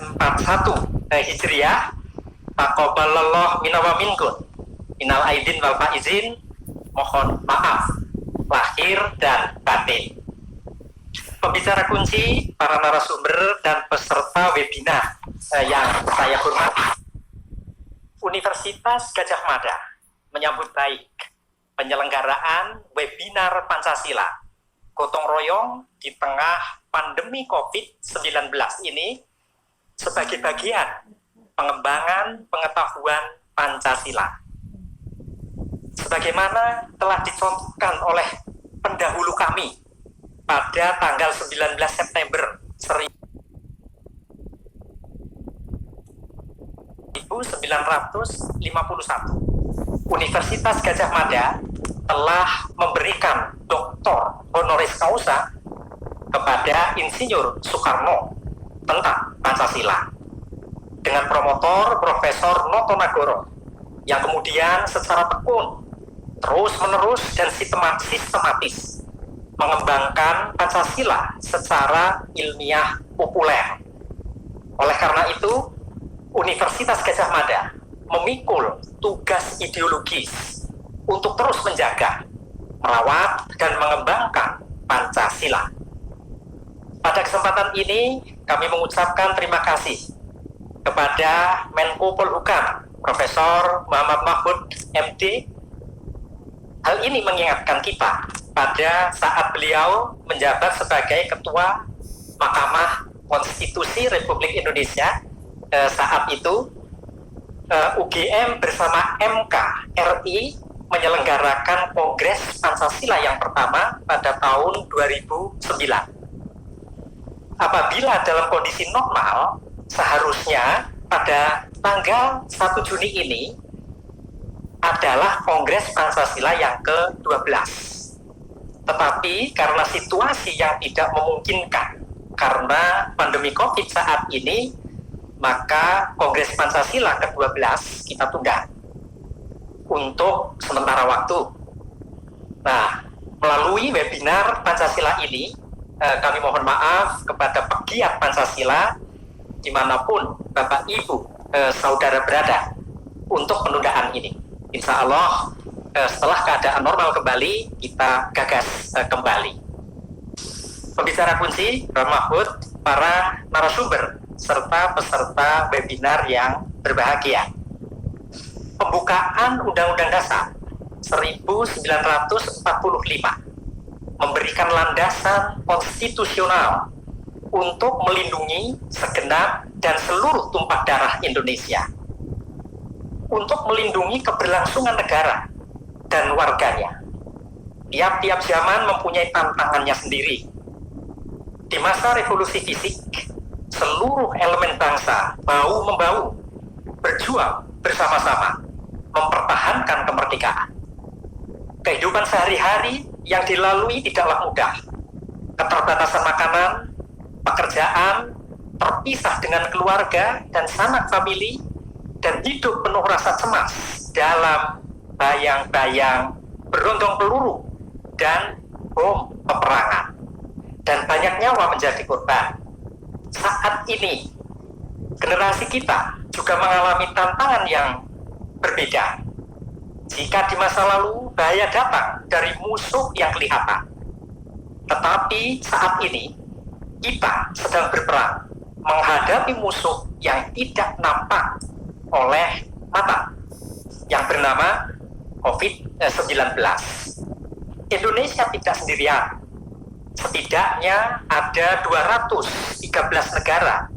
41 Hijriah. Taqabbalallahu minna wa minkum. Minal aidin wal faizin. Mohon maaf lahir dan batin. Pembicara kunci, para narasumber dan peserta webinar yang saya hormati. Universitas Gadjah Mada menyambut baik penyelenggaraan webinar Pancasila gotong royong di tengah pandemi COVID-19 ini sebagai bagian pengembangan pengetahuan Pancasila. Sebagaimana telah dicontohkan oleh pendahulu kami pada tanggal 19 September 1951, Universitas Gadjah Mada telah memberikan doktor honoris causa kepada Insinyur Soekarno tentang Pancasila dengan promotor Profesor Noto Nagoro yang kemudian secara tekun, terus-menerus dan sistematis mengembangkan Pancasila secara ilmiah populer. Oleh karena itu, Universitas Gadjah Mada memikul tugas ideologis untuk terus menjaga, merawat, dan mengembangkan Pancasila. Pada kesempatan ini, kami mengucapkan terima kasih kepada Menko Polhukam, Profesor Muhammad Mahfud MD. Hal ini mengingatkan kita pada saat beliau menjabat sebagai Ketua Mahkamah Konstitusi Republik Indonesia. Saat itu UGM bersama MK RI menyelenggarakan Kongres Pancasila yang pertama pada tahun 2009. Apabila dalam kondisi normal, seharusnya pada tanggal 1 Juni ini adalah Kongres Pancasila yang ke-12. Tetapi karena situasi yang tidak memungkinkan karena pandemi COVID saat ini, maka Kongres Pancasila ke-12 kita tunda untuk sementara waktu. Nah, melalui webinar Pancasila ini, kami mohon maaf kepada pegiat Pancasila dimanapun Bapak Ibu saudara berada untuk penundaan ini. Insya Allah setelah keadaan normal kembali, kita gagas kembali. Pembicara kunci, Pak Mahfud, para narasumber serta peserta webinar yang berbahagia. Pembukaan Undang-Undang Dasar 1945 memberikan landasan konstitusional untuk melindungi segenap dan seluruh tumpah darah Indonesia, untuk melindungi keberlangsungan negara dan warganya. Tiap-tiap zaman mempunyai tantangannya sendiri. Di masa revolusi fisik, seluruh elemen bangsa bahu-membahu berjuang bersama-sama mempertahankan kemerdekaan. Kehidupan sehari-hari yang dilalui tidaklah mudah. Keterbatasan makanan, pekerjaan, terpisah dengan keluarga dan sanak famili, dan hidup penuh rasa cemas dalam bayang-bayang berondong peluru dan bom peperangan. Dan banyak nyawa menjadi korban. Saat ini, generasi kita juga mengalami tantangan yang berbeda. Jika di masa lalu bahaya datang dari musuh yang kelihatan, tetapi saat ini kita sedang berperang menghadapi musuh yang tidak nampak oleh mata, yang bernama COVID-19. Indonesia tidak sendirian. Setidaknya ada 213 negara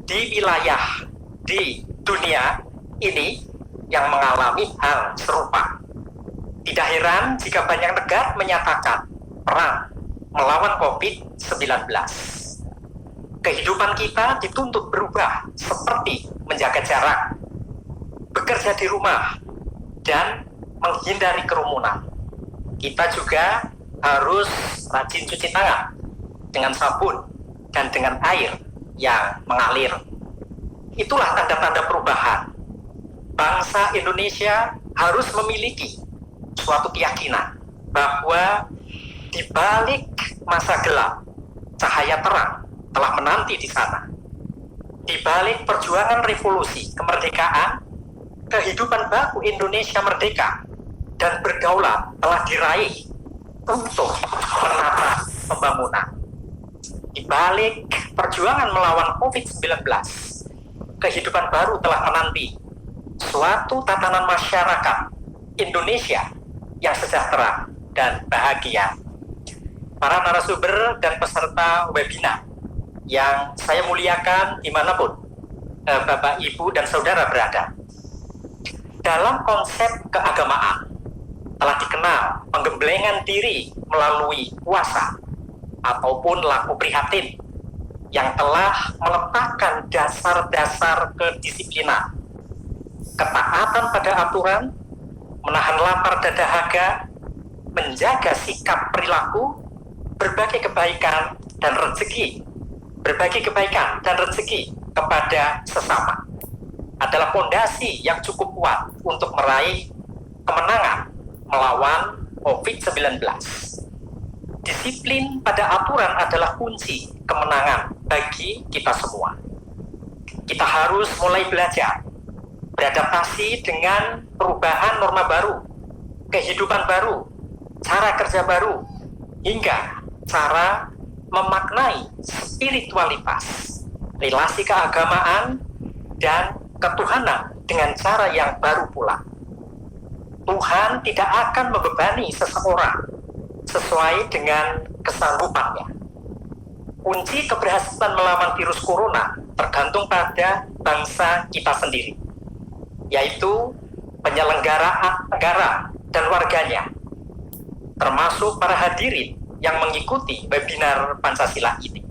di wilayah di dunia ini yang mengalami hal serupa. Tidak heran jika banyak negara menyatakan perang melawan COVID-19. Kehidupan kita dituntut berubah seperti menjaga jarak, bekerja di rumah, dan menghindari kerumunan. Kita juga harus rajin cuci tangan dengan sabun dan dengan air yang mengalir. Itulah tanda-tanda perubahan. Bangsa Indonesia harus memiliki suatu keyakinan bahwa di balik masa gelap, cahaya terang telah menanti di sana. Di balik perjuangan revolusi kemerdekaan, kehidupan baru Indonesia merdeka dan berdaulat telah diraih untuk menata pembangunan. Di balik perjuangan melawan COVID-19, kehidupan baru telah menanti suatu tatanan masyarakat Indonesia yang sejahtera dan bahagia. Para narasumber dan peserta webinar yang saya muliakan dimanapun Bapak, Ibu, dan Saudara berada. Dalam konsep keagamaan telah dikenal penggemblengan diri melalui puasa ataupun laku prihatin yang telah meletakkan dasar-dasar kedisiplinan, ketaatan pada aturan, menahan lapar dan dahaga, menjaga sikap perilaku, berbagi kebaikan dan rezeki kepada sesama adalah fondasi yang cukup kuat untuk meraih kemenangan melawan COVID-19. Disiplin pada aturan adalah kunci kemenangan bagi kita semua. Kita harus mulai belajar, beradaptasi dengan perubahan norma baru, kehidupan baru, cara kerja baru, hingga cara memaknai spiritualitas, relasi keagamaan, dan ketuhanan dengan cara yang baru pula. Tuhan tidak akan membebani seseorang sesuai dengan kesanggupannya. Kunci keberhasilan melawan virus corona tergantung pada bangsa kita sendiri, yaitu penyelenggaraan negara dan warganya, termasuk para hadirin yang mengikuti webinar Pancasila ini.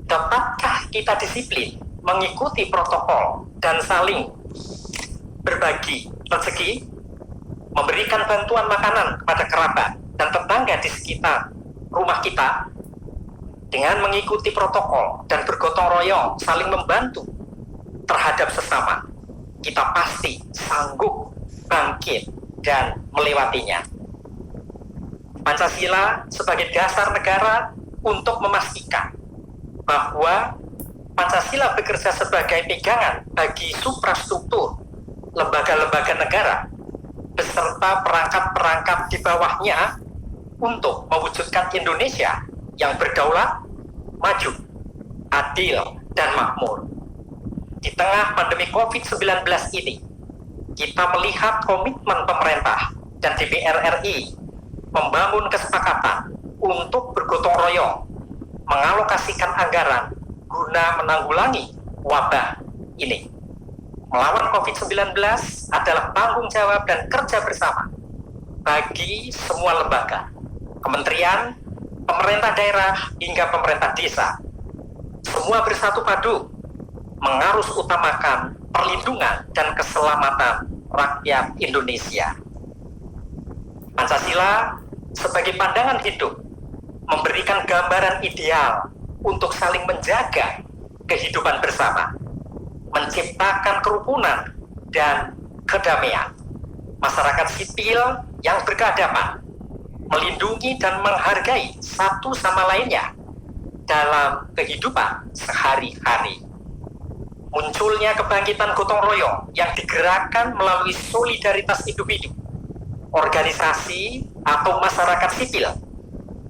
Dapatkah kita disiplin mengikuti protokol dan saling berbagi rezeki, memberikan bantuan makanan kepada kerabat dan tetangga di sekitar rumah kita dengan mengikuti protokol dan bergotong royong saling membantu terhadap sesama? Kita pasti sanggup bangkit dan melewatinya. Pancasila sebagai dasar negara untuk memastikan bahwa Pancasila bekerja sebagai pegangan bagi suprastruktur lembaga-lembaga negara beserta perangkat-perangkat di bawahnya untuk mewujudkan Indonesia yang berdaulat, maju, adil, dan makmur. Di tengah pandemi COVID-19 ini, kita melihat komitmen pemerintah dan DPR RI membangun kesepakatan untuk bergotong royong mengalokasikan anggaran guna menanggulangi wabah ini. Melawan COVID-19 adalah tanggung jawab dan kerja bersama bagi semua lembaga, kementerian, pemerintah daerah, hingga pemerintah desa. Semua bersatu padu mengarus utamakan perlindungan dan keselamatan rakyat Indonesia. Pancasila sebagai pandangan hidup memberikan gambaran ideal untuk saling menjaga kehidupan bersama, menciptakan kerukunan dan kedamaian, masyarakat sipil yang berkeadaban, melindungi dan menghargai satu sama lainnya dalam kehidupan sehari-hari. Munculnya kebangkitan gotong royong yang digerakkan melalui solidaritas individu, organisasi atau masyarakat sipil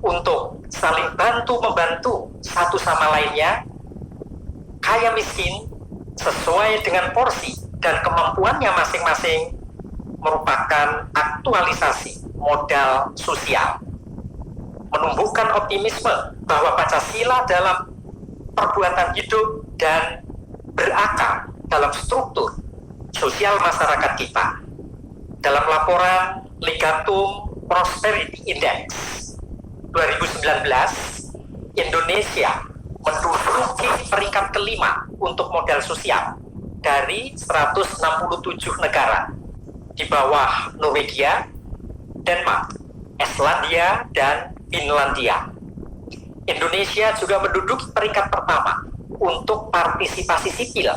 untuk saling bantu-membantu satu sama lainnya, kaya miskin sesuai dengan porsi dan kemampuannya masing-masing, merupakan aktualisasi modal sosial, menumbuhkan optimisme bahwa Pancasila dalam perbuatan hidup dan berakar dalam struktur sosial masyarakat kita. Dalam laporan Legatum Prosperity Index 2019, Indonesia menduduki peringkat kelima untuk modal sosial dari 167 negara, di bawah Norwegia, Denmark, Islandia, dan Finlandia. Indonesia juga menduduki peringkat pertama untuk partisipasi sipil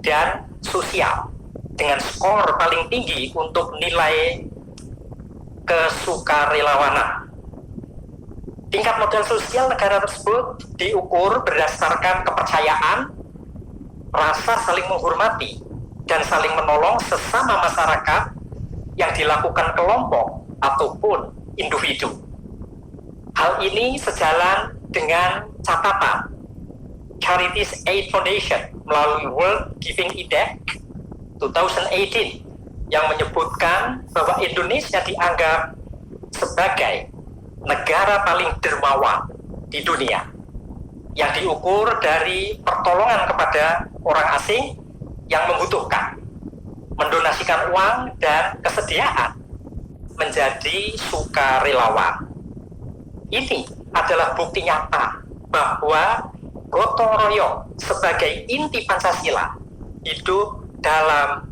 dan sosial dengan skor paling tinggi untuk nilai kesukarelawanan. Tingkat modal sosial negara tersebut diukur berdasarkan kepercayaan rasa saling menghormati dan saling menolong sesama masyarakat yang dilakukan kelompok ataupun individu. Hal ini sejalan dengan catatan Charities Aid Foundation melalui World Giving Index 2018 yang menyebutkan bahwa Indonesia dianggap sebagai negara paling dermawan di dunia yang diukur dari pertolongan kepada orang asing yang membutuhkan, mendonasikan uang dan kesediaan menjadi sukarelawan. Ini adalah bukti nyata bahwa gotong royong sebagai inti Pancasila hidup dalam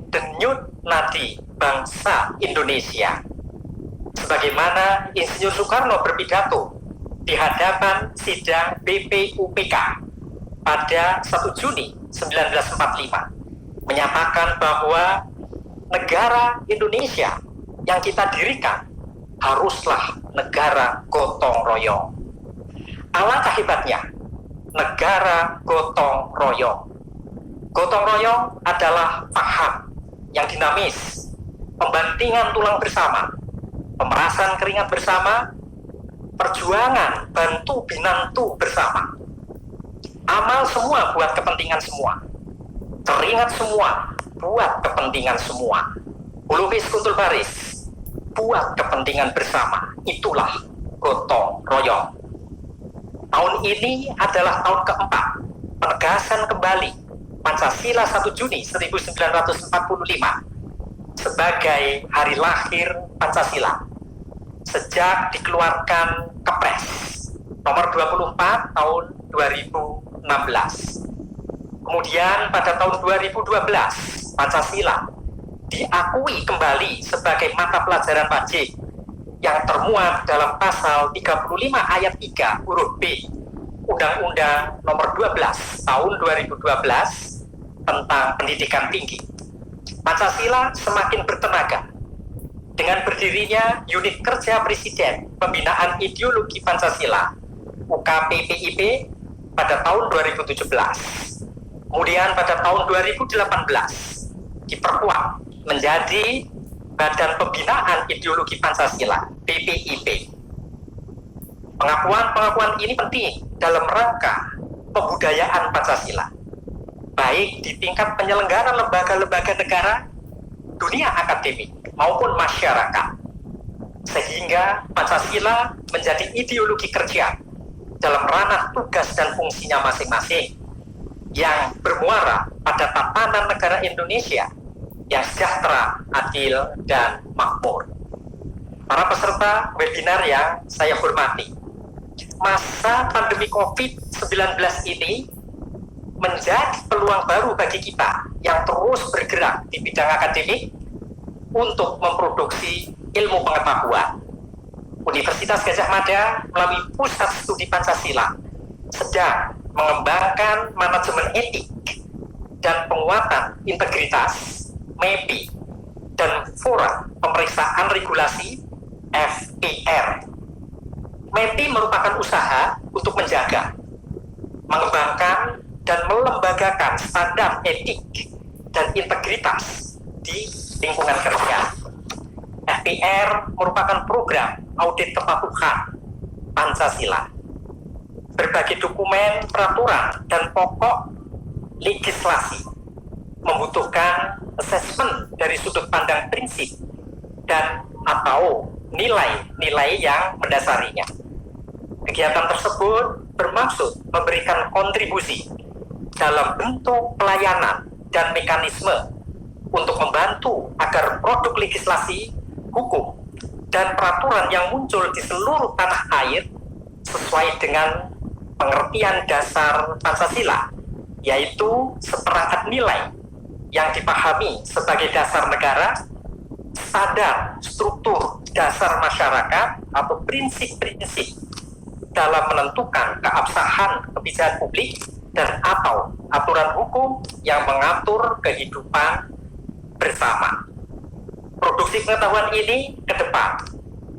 denyut nadi bangsa Indonesia. Sebagaimana Insinyur Soekarno berpidato di hadapan sidang BPUPK pada 1 Juni 1945, menyatakan bahwa negara Indonesia yang kita dirikan haruslah negara gotong royong. Alangkah hebatnya negara gotong royong. Gotong royong adalah paham yang dinamis, pembantingan tulang bersama, pemerasan keringat bersama, perjuangan bantu binantu bersama. Amal semua buat kepentingan semua, keringat semua buat kepentingan semua. Ulukis kuntul baris buat kepentingan bersama. Itulah gotong royong. Tahun ini adalah tahun keempat penegasan kembali Pancasila 1 Juni 1945 sebagai hari lahir Pancasila sejak dikeluarkan Kepres nomor 24 tahun 2016. Kemudian pada tahun 2012 Pancasila diakui kembali sebagai mata pelajaran wajib yang termuat dalam pasal 35 ayat 3 huruf B Undang-Undang nomor 12 tahun 2012 tentang pendidikan tinggi. Pancasila semakin bertenaga dengan berdirinya Unit Kerja Presiden Pembinaan Ideologi Pancasila UKPPIP pada tahun 2017. Kemudian pada tahun 2018 diperkuat menjadi Badan Pembinaan Ideologi Pancasila BPIP. Pengakuan ini penting dalam rangka pembudayaan Pancasila, baik di tingkat penyelenggara lembaga-lembaga negara, dunia akademik maupun masyarakat, sehingga Pancasila menjadi ideologi kerja dalam ranah tugas dan fungsinya masing-masing yang bermuara pada tatanan negara Indonesia yang sejahtera, adil, dan makmur. Para peserta webinar yang saya hormati, masa pandemi COVID-19 ini menjadi peluang baru bagi kita yang terus bergerak di bidang akademik untuk memproduksi ilmu pengetahuan. Universitas Gadjah Mada melalui Pusat Studi Pancasila sedang mengembangkan manajemen etik dan penguatan integritas MEPI dan Fora Pemeriksaan Regulasi FPR. MEPI merupakan usaha untuk menjaga, mengembangkan, dan melembagakan standar etik dan integritas di lingkungan kerja. FPR merupakan program audit kepatuhan Pancasila. Berbagai dokumen, peraturan, dan pokok legislasi membutuhkan asesmen dari sudut pandang prinsip dan atau nilai-nilai yang mendasarinya. Kegiatan tersebut bermaksud memberikan kontribusi dalam bentuk pelayanan dan mekanisme untuk membantu agar produk legislasi, hukum, dan peraturan yang muncul di seluruh tanah air sesuai dengan pengertian dasar Pancasila, yaitu seperangkat nilai yang dipahami sebagai dasar negara, standar struktur dasar masyarakat atau prinsip-prinsip dalam menentukan keabsahan kebijakan publik dan atau aturan hukum yang mengatur kehidupan bersama. Produksi pengetahuan ini ke depan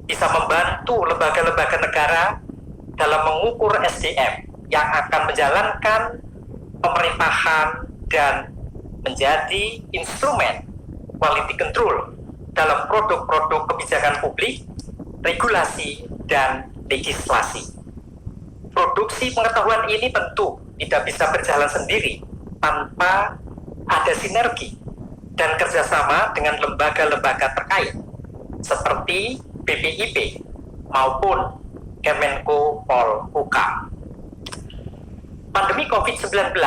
bisa membantu lembaga-lembaga negara dalam mengukur SDM yang akan menjalankan pemerintahan dan menjadi instrumen quality control dalam produk-produk kebijakan publik, regulasi, dan legislasi. Produksi pengetahuan ini tentu tidak bisa berjalan sendiri tanpa ada sinergi dan kerjasama dengan lembaga-lembaga terkait seperti BPIP maupun Kemenko Polhukam. Pandemi COVID-19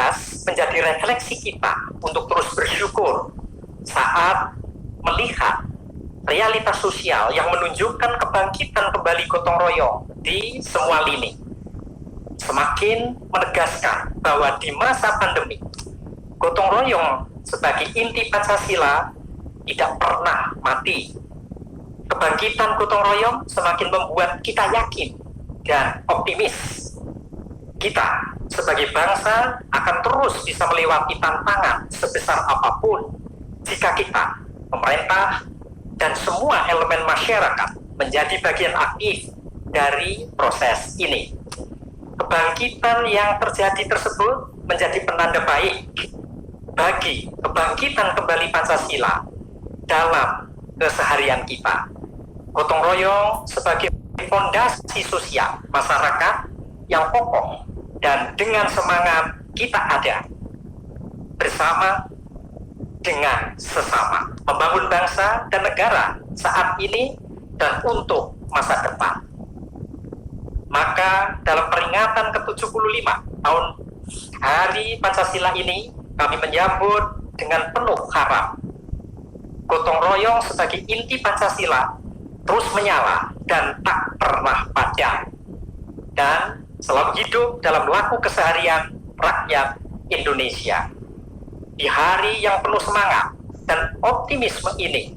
menjadi refleksi kita untuk terus bersyukur saat melihat realitas sosial yang menunjukkan kebangkitan kembali gotong royong di semua lini. Semakin menegaskan bahwa di masa pandemi, gotong royong sebagai inti Pancasila tidak pernah mati. Kebangkitan gotong royong semakin membuat kita yakin dan optimis. Kita sebagai bangsa akan terus bisa melewati tantangan sebesar apapun jika kita, pemerintah, dan semua elemen masyarakat menjadi bagian aktif dari proses ini. Kebangkitan yang terjadi tersebut menjadi penanda baik bagi kebangkitan kembali Pancasila dalam keseharian kita. Gotong royong sebagai fondasi sosial masyarakat yang kokoh dan dengan semangat kita ada bersama dengan sesama membangun bangsa dan negara saat ini dan untuk masa depan. Maka dalam peringatan ke-75 tahun Hari Pancasila ini kami menyambut dengan penuh harap gotong royong sebagai inti Pancasila terus menyala dan tak pernah padam dan selalu hidup dalam laku keseharian rakyat Indonesia. Di hari yang penuh semangat dan optimisme ini,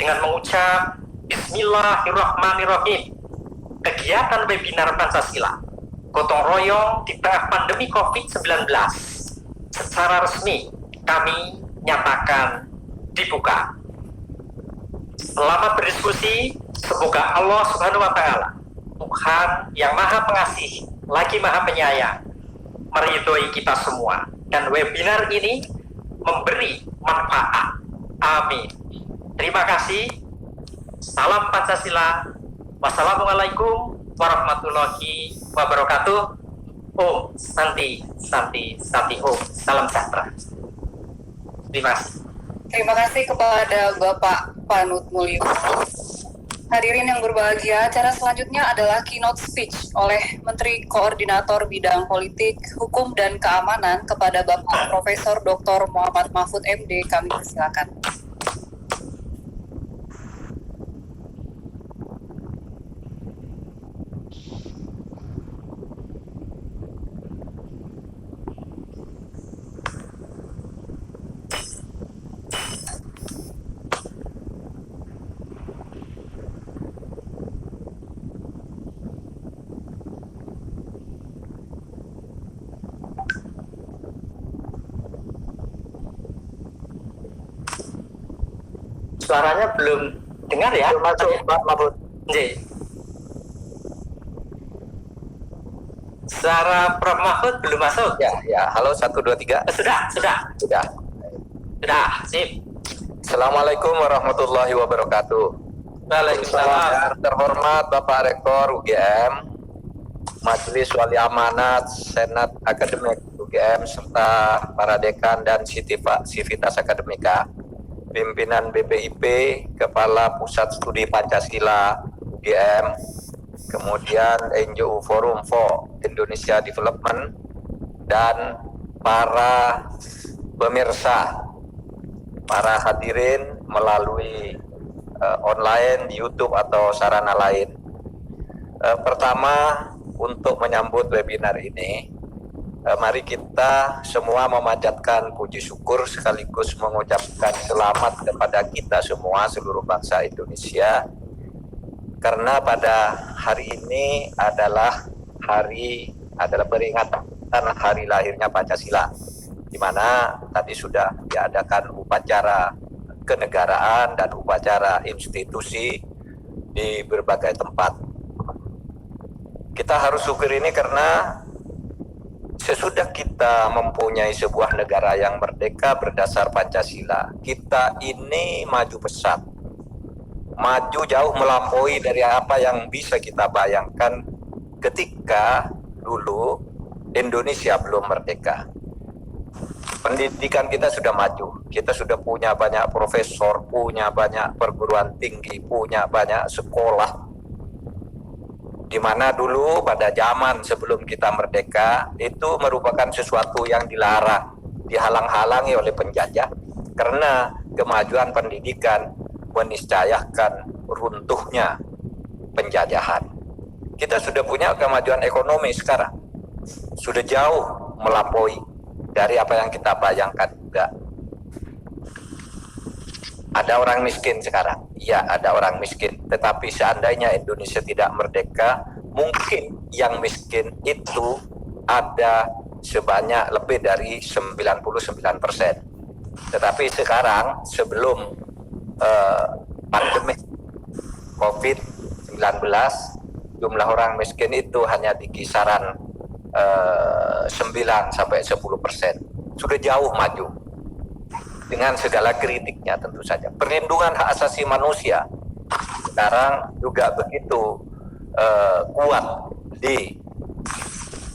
dengan mengucap Bismillahirrahmanirrahim, kegiatan webinar Pancasila gotong royong di tengah pandemi COVID-19 secara resmi kami nyatakan dibuka. Selamat berdiskusi, semoga Allah Subhanahu wa Ta'ala, Tuhan yang Maha Pengasih lagi Maha Penyayang, meridhoi kita semua dan webinar ini memberi manfaat. Amin. Terima kasih. Salam Pancasila. Wassalamualaikum warahmatullahi wabarakatuh. Om Santi Santi Santi Om. Salam sejahtera. Terima kasih. Terima kasih kepada Bapak Panut Mulyo. Hadirin yang berbahagia, acara selanjutnya adalah keynote speech oleh Menteri Koordinator Bidang Politik, Hukum, dan Keamanan kepada Bapak Profesor Dr. Muhammad Mahfud MD. Kami persilakan. Suaranya belum dengar ya? Belum masuk, Pak Mahfud. J. Suara Prof Mahfud belum masuk? Ya. Halo, 1, 2, 3. Sudah. Sip. Assalamualaikum warahmatullahi wabarakatuh. Waalaikumsalam. Terhormat Bapak Rektor UGM, Majelis Wali Amanat, Senat Akademik UGM, serta para dekan dan Sivitas Akademika, pimpinan BPIP, Kepala Pusat Studi Pancasila UGM, kemudian NGO Forum for Indonesia Development, dan para pemirsa, para hadirin melalui online, YouTube atau sarana lain. Pertama, untuk menyambut webinar ini, mari kita semua memanjatkan puji syukur sekaligus mengucapkan selamat kepada kita semua, seluruh bangsa Indonesia, karena pada hari ini adalah peringatan hari lahirnya Pancasila, di mana tadi sudah diadakan upacara kenegaraan dan upacara institusi di berbagai tempat. Kita harus syukur ini karena sesudah kita mempunyai sebuah negara yang merdeka berdasar Pancasila, kita ini maju pesat, maju jauh melampaui dari apa yang bisa kita bayangkan ketika dulu Indonesia belum merdeka. Pendidikan kita sudah maju, kita sudah punya banyak profesor, punya banyak perguruan tinggi, punya banyak sekolah. Di mana dulu pada zaman sebelum kita merdeka itu merupakan sesuatu yang dilarang, dihalang-halangi oleh penjajah karena kemajuan pendidikan meniscayakan runtuhnya penjajahan. Kita sudah punya kemajuan ekonomi sekarang, sudah jauh melampaui dari apa yang kita bayangkan juga. Ada orang miskin sekarang, ya ada orang miskin. Tetapi seandainya Indonesia tidak merdeka, mungkin yang miskin itu ada sebanyak lebih dari 99%. Tetapi sekarang sebelum pandemi COVID-19, jumlah orang miskin itu hanya di kisaran 9-10%. Sudah jauh maju. Dengan segala kritiknya tentu saja. Perlindungan hak asasi manusia sekarang juga begitu kuat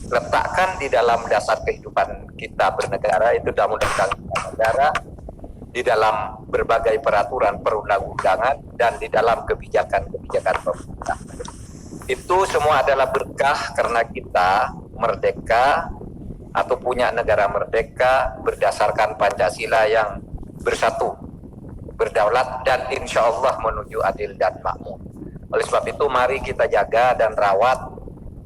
diletakkan di dalam dasar kehidupan kita bernegara, itu dalam undang-undang negara, di dalam berbagai peraturan perundang-undangan, dan di dalam kebijakan-kebijakan pemerintah. Itu semua adalah berkah karena kita merdeka atau punya negara merdeka berdasarkan Pancasila yang bersatu, berdaulat, dan insya Allah menuju adil dan makmur. Oleh sebab itu mari kita jaga dan rawat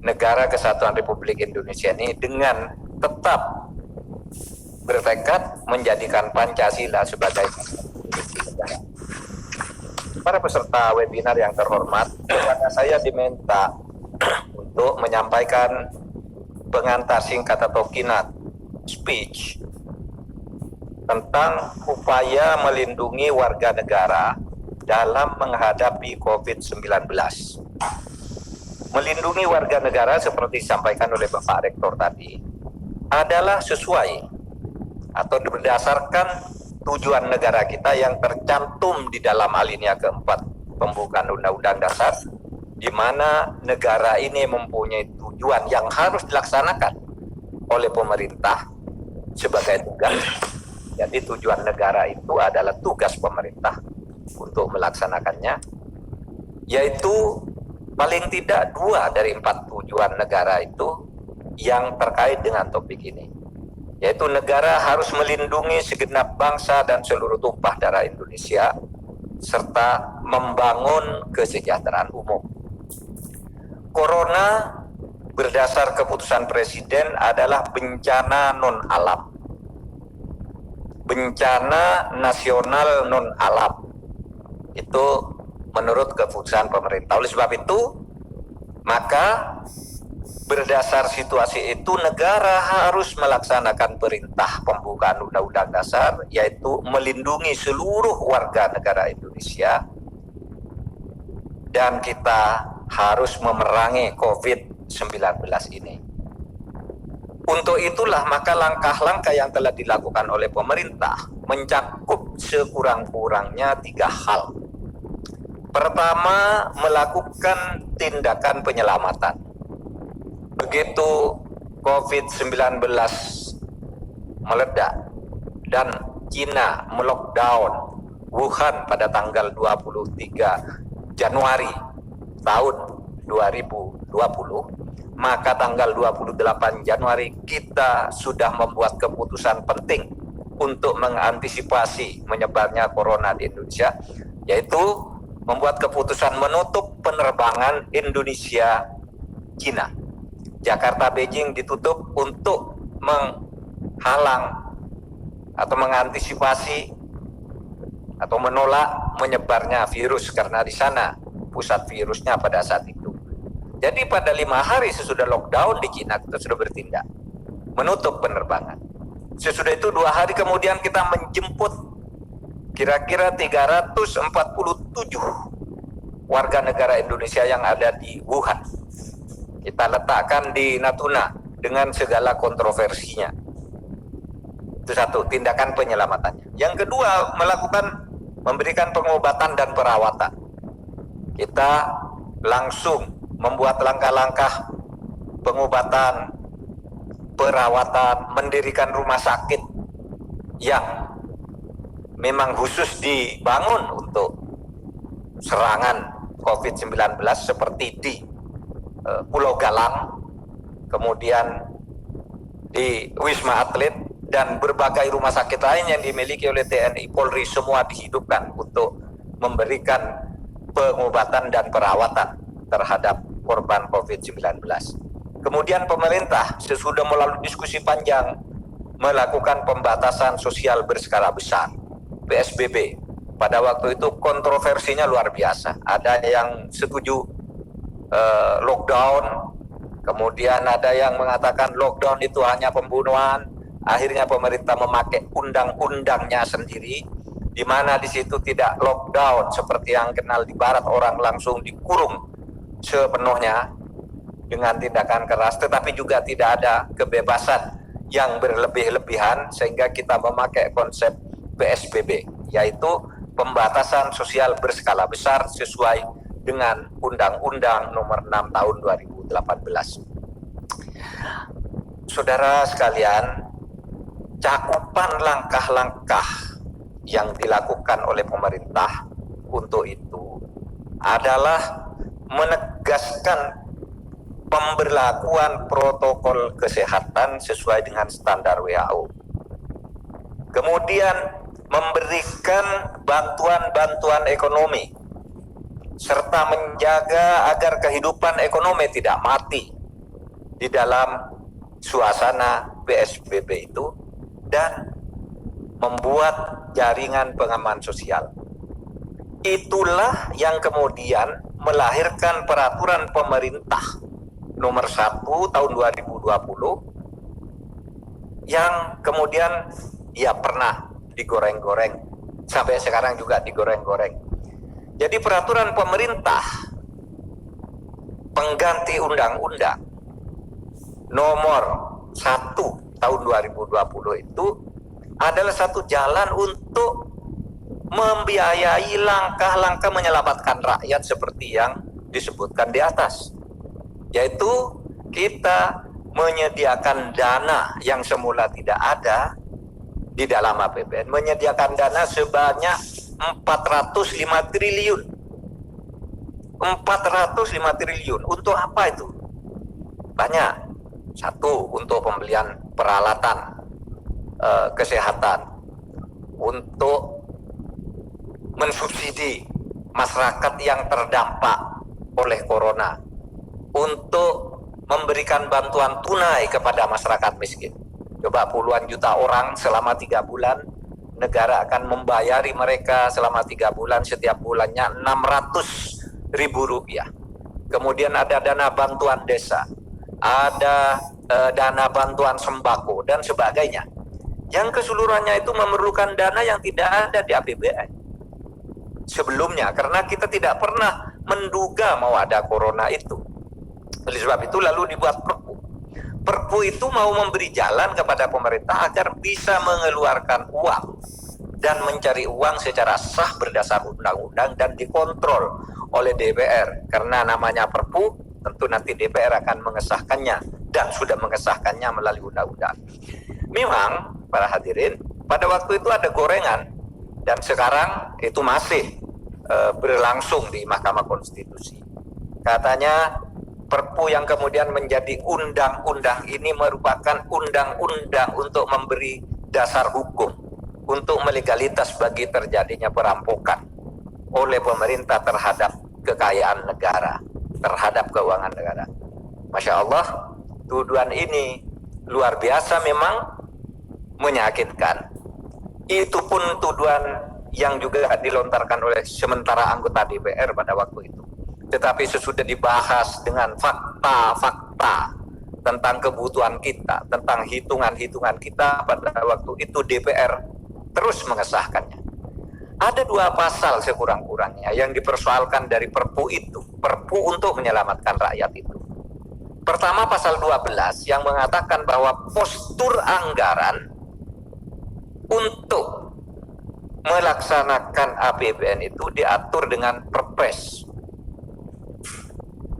negara kesatuan Republik Indonesia ini dengan tetap bertekad menjadikan Pancasila sebagai negara. Para peserta webinar yang terhormat, kepada saya diminta untuk menyampaikan pengantar singkat atau keynote speech tentang upaya melindungi warga negara dalam menghadapi COVID-19. Melindungi warga negara seperti disampaikan oleh Bapak Rektor tadi adalah sesuai atau berdasarkan tujuan negara kita yang tercantum di dalam alinea keempat pembukaan Undang-Undang Dasar, di mana negara ini mempunyai tujuan yang harus dilaksanakan oleh pemerintah sebagai tugas. Jadi tujuan negara itu adalah tugas pemerintah untuk melaksanakannya, yaitu paling tidak 2 dari 4 tujuan negara itu yang terkait dengan topik ini, yaitu negara harus melindungi segenap bangsa dan seluruh tumpah darah Indonesia, serta membangun kesejahteraan umum. Corona berdasar keputusan Presiden adalah bencana non-alam, bencana nasional non-alam. Itu menurut keputusan pemerintah. Oleh sebab itu, maka berdasar situasi itu negara harus melaksanakan perintah pembukaan Undang-Undang Dasar, yaitu melindungi seluruh warga negara Indonesia, dan kita harus memerangi COVID-19 ini. Untuk itulah maka langkah-langkah yang telah dilakukan oleh pemerintah mencakup sekurang-kurangnya 3 hal. Pertama, melakukan tindakan penyelamatan. Begitu COVID-19 meledak dan China melockdown Wuhan pada tanggal 23 Januari tahun 2020, maka tanggal 28 Januari kita sudah membuat keputusan penting untuk mengantisipasi menyebarnya corona di Indonesia, yaitu membuat keputusan menutup penerbangan Indonesia-China. Jakarta Beijing ditutup untuk menghalang atau mengantisipasi atau menolak menyebarnya virus, karena di sana pusat virusnya pada saat itu. Jadi pada 5 hari sesudah lockdown di China kita sudah bertindak menutup penerbangan. Sesudah itu 2 hari kemudian kita menjemput kira-kira 347 warga negara Indonesia yang ada di Wuhan. Kita letakkan di Natuna dengan segala kontroversinya. Itu satu, tindakan penyelamatannya. Yang kedua, memberikan pengobatan dan perawatan. Kita langsung membuat langkah-langkah pengobatan, perawatan, mendirikan rumah sakit yang memang khusus dibangun untuk serangan COVID-19 seperti di Pulau Galang, kemudian di Wisma Atlet, dan berbagai rumah sakit lain yang dimiliki oleh TNI Polri, semua dihidupkan untuk memberikan pengobatan dan perawatan terhadap korban COVID-19. Kemudian pemerintah sesudah melalui diskusi panjang melakukan pembatasan sosial berskala besar, PSBB. Pada waktu itu kontroversinya luar biasa. Ada yang setuju lockdown, kemudian ada yang mengatakan lockdown itu hanya pembunuhan. Akhirnya pemerintah memakai undang-undangnya sendiri, di mana di situ tidak lockdown seperti yang kenal di Barat, orang langsung dikurung sepenuhnya dengan tindakan keras, tetapi juga tidak ada kebebasan yang berlebih-lebihan, sehingga kita memakai konsep PSBB, yaitu pembatasan sosial berskala besar sesuai dengan Undang-Undang Nomor 6 Tahun 2018. Saudara sekalian, cakupan langkah-langkah yang dilakukan oleh pemerintah untuk itu adalah menegaskan pemberlakuan protokol kesehatan sesuai dengan standar WHO. Kemudian memberikan bantuan-bantuan ekonomi serta menjaga agar kehidupan ekonomi tidak mati di dalam suasana PSBB itu, dan membuat jaringan pengaman sosial. Itulah yang kemudian melahirkan peraturan pemerintah nomor 1 tahun 2020 yang kemudian ya pernah digoreng-goreng, sampai sekarang juga digoreng-goreng. Jadi peraturan pemerintah pengganti undang-undang nomor 1 tahun 2020 itu adalah satu jalan untuk membiayai langkah-langkah menyelamatkan rakyat seperti yang disebutkan di atas, yaitu kita menyediakan dana yang semula tidak ada di dalam APBN, menyediakan dana sebanyak 405 triliun. 405 triliun. Untuk apa itu? Banyak. Satu, untuk pembelian peralatan kesehatan, untuk mensubsidi masyarakat yang terdampak oleh corona, untuk memberikan bantuan tunai kepada masyarakat miskin. Coba puluhan juta orang selama 3 bulan, negara akan membayari mereka selama 3 bulan, setiap bulannya 600.000 rupiah. Kemudian ada dana bantuan desa, ada dana bantuan sembako, dan sebagainya. Yang keseluruhannya itu memerlukan dana yang tidak ada di APBN sebelumnya, karena kita tidak pernah menduga mau ada corona itu. Oleh sebab itu lalu dibuat Perpu. Perpu itu mau memberi jalan kepada pemerintah agar bisa mengeluarkan uang dan mencari uang secara sah berdasar undang-undang dan dikontrol oleh DPR. Karena namanya Perpu, tentu nanti DPR akan mengesahkannya dan sudah mengesahkannya melalui undang-undang. Memang, para hadirin, pada waktu itu ada gorengan, dan sekarang itu masih berlangsung di Mahkamah Konstitusi. Katanya Perpu yang kemudian menjadi undang-undang ini merupakan undang-undang untuk memberi dasar hukum untuk melegalitas bagi terjadinya perampokan oleh pemerintah terhadap kekayaan negara, terhadap keuangan negara. Masya Allah, tuduhan ini luar biasa, memang menyakitkan. Itu pun tuduhan yang juga dilontarkan oleh sementara anggota DPR pada waktu itu. Tetapi sesudah dibahas dengan fakta-fakta tentang kebutuhan kita, tentang hitungan-hitungan kita, pada waktu itu DPR terus mengesahkannya. Ada 2 pasal sekurang-kurangnya yang dipersoalkan dari Perpu itu, Perpu untuk menyelamatkan rakyat itu. Pertama, pasal 12 yang mengatakan bahwa postur anggaran untuk melaksanakan APBN itu diatur dengan Perpres.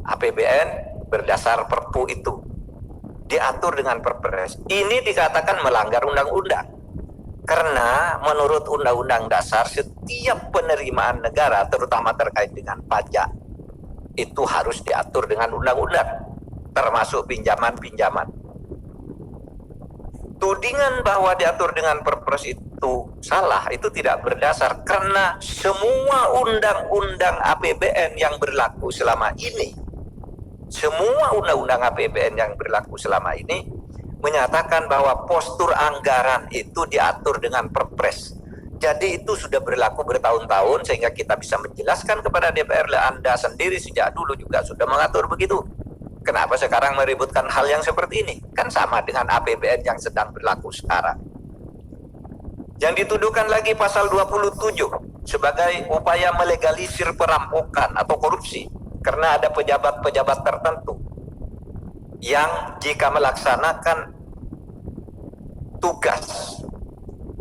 APBN berdasar Perpu itu diatur dengan Perpres. Ini dikatakan melanggar undang-undang. Karena menurut Undang-Undang Dasar setiap penerimaan negara terutama terkait dengan pajak itu harus diatur dengan undang-undang, termasuk pinjaman-pinjaman. Tudingan bahwa diatur dengan Perpres itu salah, itu tidak berdasar karena semua undang-undang APBN yang berlaku selama ini, semua undang-undang APBN yang berlaku selama ini menyatakan bahwa postur anggaran itu diatur dengan Perpres. Jadi itu sudah berlaku bertahun-tahun sehingga kita bisa menjelaskan kepada DPR, Anda sendiri sejak dulu juga sudah mengatur begitu. Kenapa sekarang meributkan hal yang seperti ini? Kan sama dengan APBN yang sedang berlaku sekarang. Yang dituduhkan lagi pasal 27 sebagai upaya melegalisir perampokan atau korupsi karena ada pejabat-pejabat tertentu yang jika melaksanakan tugas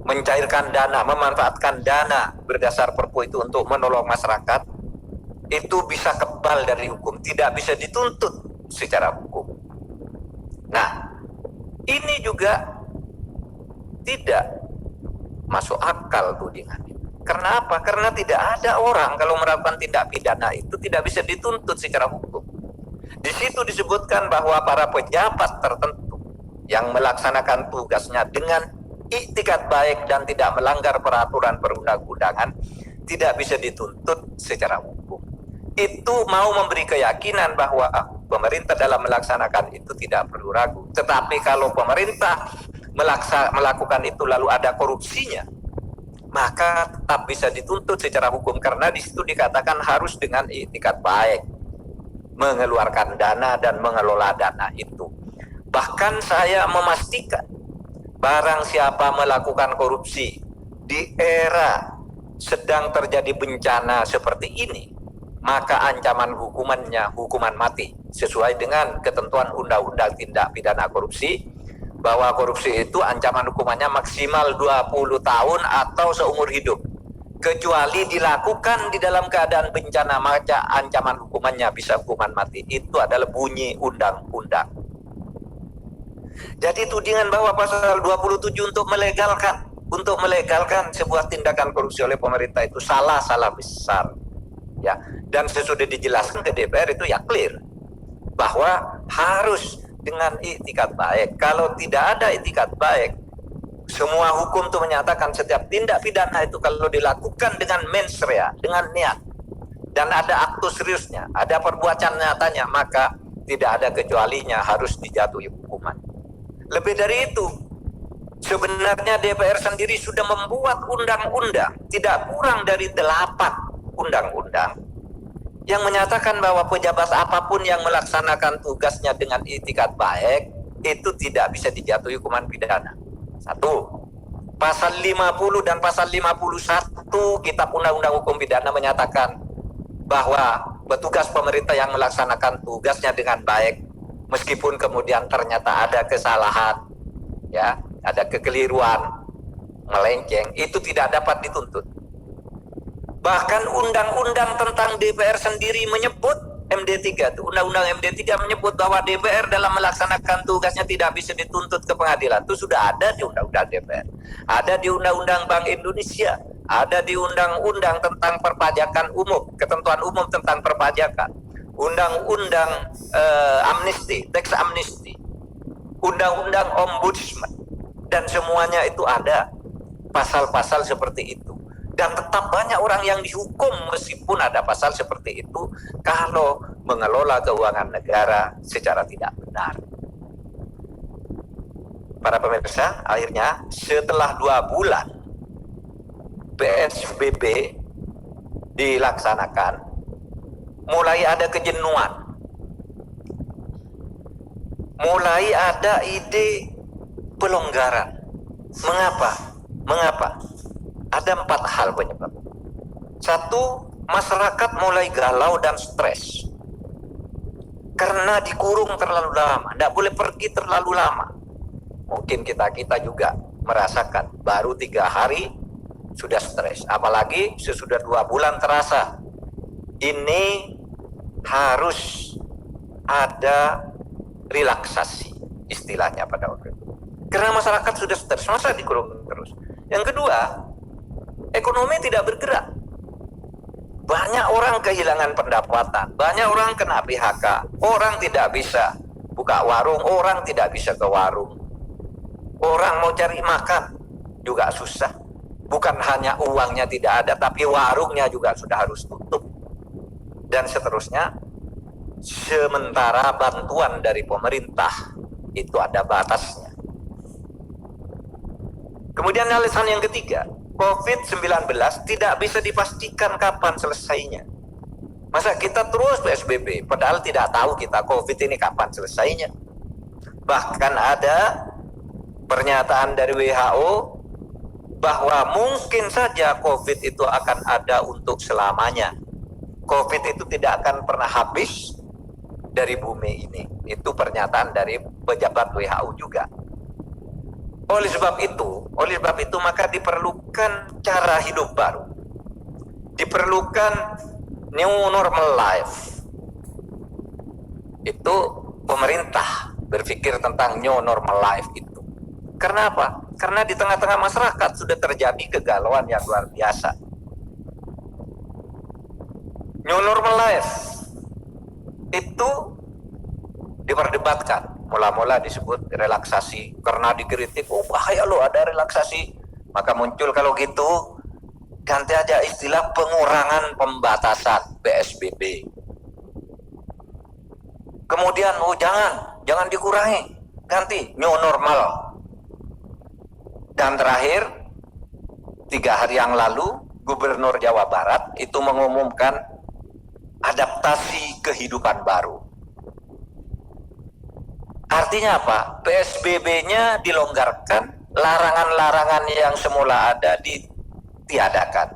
mencairkan dana, memanfaatkan dana berdasar Perpu itu untuk menolong masyarakat, itu bisa kebal dari hukum, tidak bisa dituntut secara hukum. Nah, ini juga tidak masuk akal tudingan itu. Karena apa? Karena tidak ada orang kalau melakukan tindak pidana itu tidak bisa dituntut secara hukum. Di situ disebutkan bahwa para pejabat tertentu yang melaksanakan tugasnya dengan iktikat baik dan tidak melanggar peraturan perundang-undangan tidak bisa dituntut secara hukum. Itu mau memberi keyakinan bahwa pemerintah dalam melaksanakan itu tidak perlu ragu. Tetapi kalau pemerintah melakukan itu lalu ada korupsinya, maka tetap bisa dituntut secara hukum karena di situ dikatakan harus dengan iktikat baik mengeluarkan dana dan mengelola dana itu. Bahkan saya memastikan barang siapa melakukan korupsi di era sedang terjadi bencana seperti ini, maka ancaman hukumannya hukuman mati sesuai dengan ketentuan Undang-Undang Tindak Pidana Korupsi, bahwa korupsi itu ancaman hukumannya maksimal 20 tahun atau seumur hidup. Kecuali dilakukan di dalam keadaan bencana, maka ancaman hukumannya bisa hukuman mati. Itu adalah bunyi undang-undang. Jadi tudingan bahwa pasal 27 untuk melegalkan sebuah tindakan korupsi oleh pemerintah itu salah besar. Ya, dan sesudah dijelaskan ke DPR itu ya clear bahwa harus dengan itikat baik. Kalau tidak ada itikat baik, semua hukum itu menyatakan setiap tindak pidana itu kalau dilakukan dengan mens rea, dengan niat, dan ada aktus seriusnya, ada perbuatan nyatanya, maka tidak ada kecualinya harus dijatuhi hukuman. Lebih dari itu, sebenarnya DPR sendiri sudah membuat undang-undang, tidak kurang dari 8 undang-undang, yang menyatakan bahwa pejabat apapun yang melaksanakan tugasnya dengan itikat baik, itu tidak bisa dijatuhi hukuman pidana. 1. Pasal 50 dan pasal 51 Kitab Undang-Undang Hukum Pidana menyatakan bahwa petugas pemerintah yang melaksanakan tugasnya dengan baik, meskipun kemudian ternyata ada kesalahan, ya, ada kekeliruan, melenceng, itu tidak dapat dituntut. Bahkan undang-undang tentang DPR sendiri menyebut MD3 itu, Undang-Undang MD3 menyebut bahwa DPR dalam melaksanakan tugasnya tidak bisa dituntut ke pengadilan. Itu sudah ada di Undang-Undang DPR. Ada di Undang-Undang Bank Indonesia, ada di Undang-Undang tentang perpajakan umum, ketentuan umum tentang perpajakan, Undang-Undang amnesti, teks amnesti, Undang-Undang Ombudsman, dan semuanya itu ada pasal-pasal seperti itu. Dan tetap banyak orang yang dihukum meskipun ada pasal seperti itu kalau mengelola keuangan negara secara tidak benar. Para pemirsa, akhirnya setelah 2 bulan PSBB dilaksanakan, mulai ada kejenuhan, mulai ada ide pelonggaran. Mengapa? Ada 4 hal penyebab. 1, masyarakat mulai galau dan stres. karena dikurung terlalu lama, tidak boleh pergi terlalu lama. Mungkin kita juga merasakan baru 3 hari sudah stres, apalagi sesudah 2 bulan terasa. Ini harus ada relaksasi istilahnya pada waktu itu. Karena masyarakat sudah stres, masa dikurung terus. Yang kedua, ekonomi tidak bergerak. Banyak orang kehilangan pendapatan, banyak orang kena PHK, orang tidak bisa buka warung, orang tidak bisa ke warung. Orang mau cari makan juga susah. Bukan hanya uangnya tidak ada, tapi warungnya juga sudah harus tutup. Dan seterusnya. Sementara bantuan dari pemerintah itu ada batasnya. Kemudian alasan yang ketiga, COVID-19 tidak bisa dipastikan kapan selesainya. Masa kita terus PSBB, padahal tidak tahu kita COVID ini kapan selesainya. Bahkan ada pernyataan dari WHO bahwa mungkin saja COVID itu akan ada untuk selamanya. COVID itu tidak akan pernah habis dari bumi ini. Itu pernyataan dari pejabat WHO juga. Oleh sebab itu maka diperlukan cara hidup baru. Diperlukan new normal life. Itu pemerintah berpikir tentang new normal life itu. Karena apa? Karena di tengah-tengah masyarakat sudah terjadi kegalauan yang luar biasa. New normal life itu diperdebatkan. Mula-mula disebut relaksasi karena dikritik, oh bahaya loh ada relaksasi. Maka muncul kalau gitu ganti aja istilah pengurangan pembatasan PSBB. Kemudian oh jangan dikurangi, ganti new normal. Dan terakhir 3 hari yang lalu Gubernur Jawa Barat itu mengumumkan adaptasi kehidupan baru. Artinya apa? PSBB-nya dilonggarkan, larangan-larangan yang semula ada ditiadakan.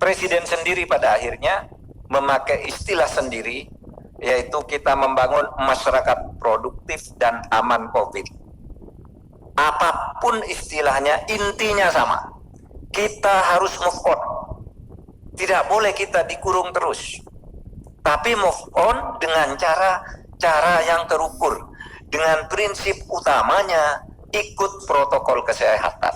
Presiden sendiri pada akhirnya memakai istilah sendiri, yaitu kita membangun masyarakat produktif dan aman COVID. Apapun istilahnya, intinya sama. Kita harus move on. Tidak boleh kita dikurung terus. Tapi move on dengan cara yang terukur. Dengan prinsip utamanya ikut protokol kesehatan.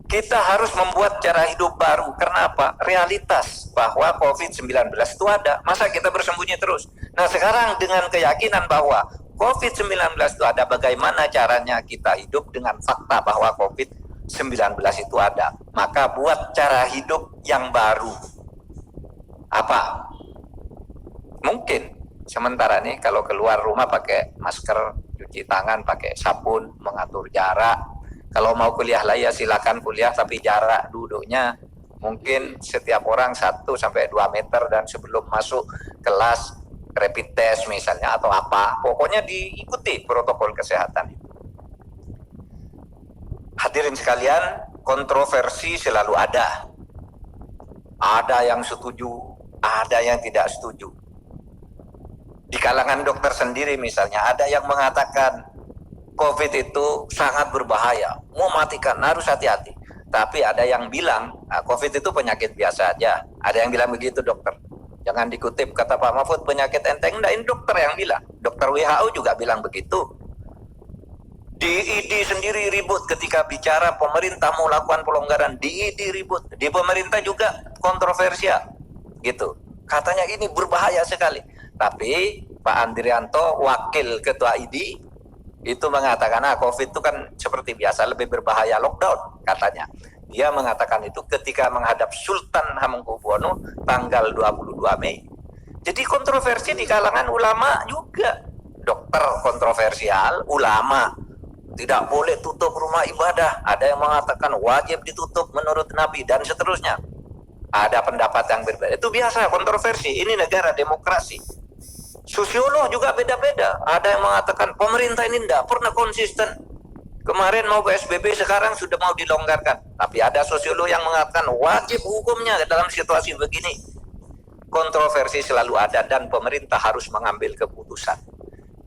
Kita harus membuat cara hidup baru. Kenapa? Realitas bahwa COVID-19 itu ada. Masa kita bersembunyi terus? Nah sekarang dengan keyakinan bahwa COVID-19 itu ada, bagaimana caranya kita hidup dengan fakta bahwa COVID-19 itu ada. Maka buat cara hidup yang baru. Apa? Mungkin sementara nih kalau keluar rumah pakai masker, cuci tangan, pakai sabun, mengatur jarak. Kalau mau kuliah lah ya silakan kuliah, tapi jarak duduknya mungkin setiap orang 1-2 meter, dan sebelum masuk kelas rapid test misalnya atau apa. Pokoknya diikuti protokol kesehatan itu. Hadirin sekalian, kontroversi selalu ada. Ada yang setuju, ada yang tidak setuju. Di kalangan dokter sendiri misalnya, ada yang mengatakan COVID itu sangat berbahaya, mematikan, harus hati-hati. Tapi ada yang bilang, COVID itu penyakit biasa aja. Ada yang bilang begitu dokter. Jangan dikutip kata Pak Mahfud penyakit enteng. Nah, ini dokter yang bilang. Dokter WHO juga bilang begitu. Di ID sendiri ribut ketika bicara pemerintah mau lakukan pelonggaran. Di ID ribut. Di pemerintah juga kontroversial. Gitu. Katanya ini berbahaya sekali. Tapi Pak Andrianto, wakil ketua ID, itu mengatakan COVID itu kan seperti biasa, lebih berbahaya lockdown katanya. Dia mengatakan itu ketika menghadap Sultan Hamengkubuwono tanggal 22 Mei. Jadi kontroversi di kalangan ulama juga. Dokter kontroversial, ulama tidak boleh tutup rumah ibadah. Ada yang mengatakan wajib ditutup menurut Nabi dan seterusnya. Ada pendapat yang berbeda. Itu biasa kontroversi. Ini negara demokrasi. Sosiolog juga beda-beda. Ada yang mengatakan pemerintah ini tidak pernah konsisten. Kemarin mau PSBB, sekarang sudah mau dilonggarkan. Tapi ada sosiolog yang mengatakan wajib hukumnya dalam situasi begini. kontroversi selalu ada dan pemerintah harus mengambil keputusan.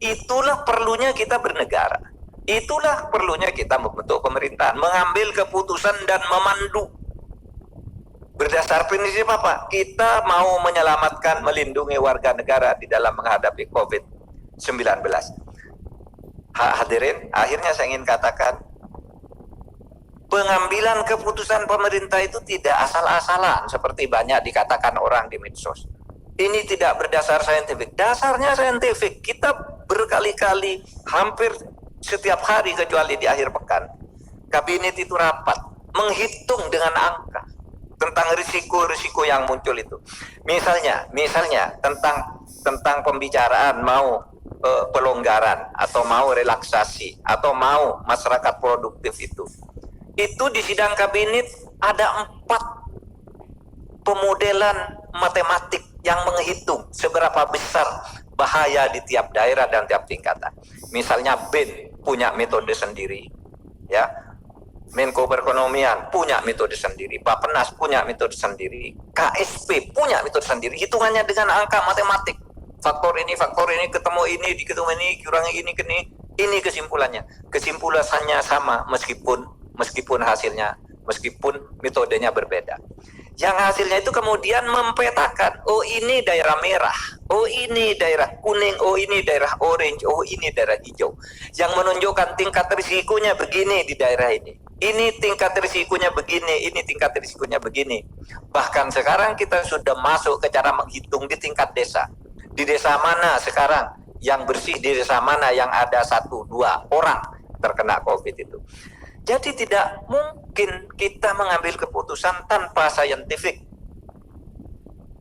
Itulah perlunya kita bernegara. Itulah perlunya kita membentuk pemerintahan, mengambil keputusan dan memandu. Berdasar prinsip apa? Kita mau menyelamatkan, melindungi warga negara di dalam menghadapi COVID-19. Hadirin, akhirnya saya ingin katakan, pengambilan keputusan pemerintah itu tidak asal-asalan seperti banyak dikatakan orang di medsos. Ini tidak berdasar saintifik. Dasarnya saintifik. Kita berkali-kali, hampir setiap hari kecuali di akhir pekan, kabinet itu rapat menghitung dengan angka tentang risiko-risiko yang muncul itu. Misalnya tentang pembicaraan mau pelonggaran atau mau relaksasi atau mau masyarakat produktif itu di sidang kabinet ada 4 pemodelan matematik yang menghitung seberapa besar bahaya di tiap daerah dan tiap tingkatan. Misalnya BIN punya metode sendiri, ya. Menko Perekonomian punya metode sendiri, Bappenas punya metode sendiri, KSP punya metode sendiri. Hitungannya dengan angka matematik. Faktor ini ketemu ini, ketemu ini, kurangi ini, ini kesimpulannya. Kesimpulannya sama meskipun hasilnya, meskipun metodenya berbeda. Yang hasilnya itu kemudian mempetakan, oh ini daerah merah, oh ini daerah kuning, oh ini daerah orange, oh ini daerah hijau. Yang menunjukkan tingkat risikonya begini di daerah ini. Ini tingkat risikonya begini, ini tingkat risikonya begini. Bahkan sekarang kita sudah masuk ke cara menghitung di tingkat desa. Di desa mana sekarang yang bersih, di desa mana yang ada 1-2 orang terkena COVID itu. Jadi tidak mungkin kita mengambil keputusan tanpa saintifik.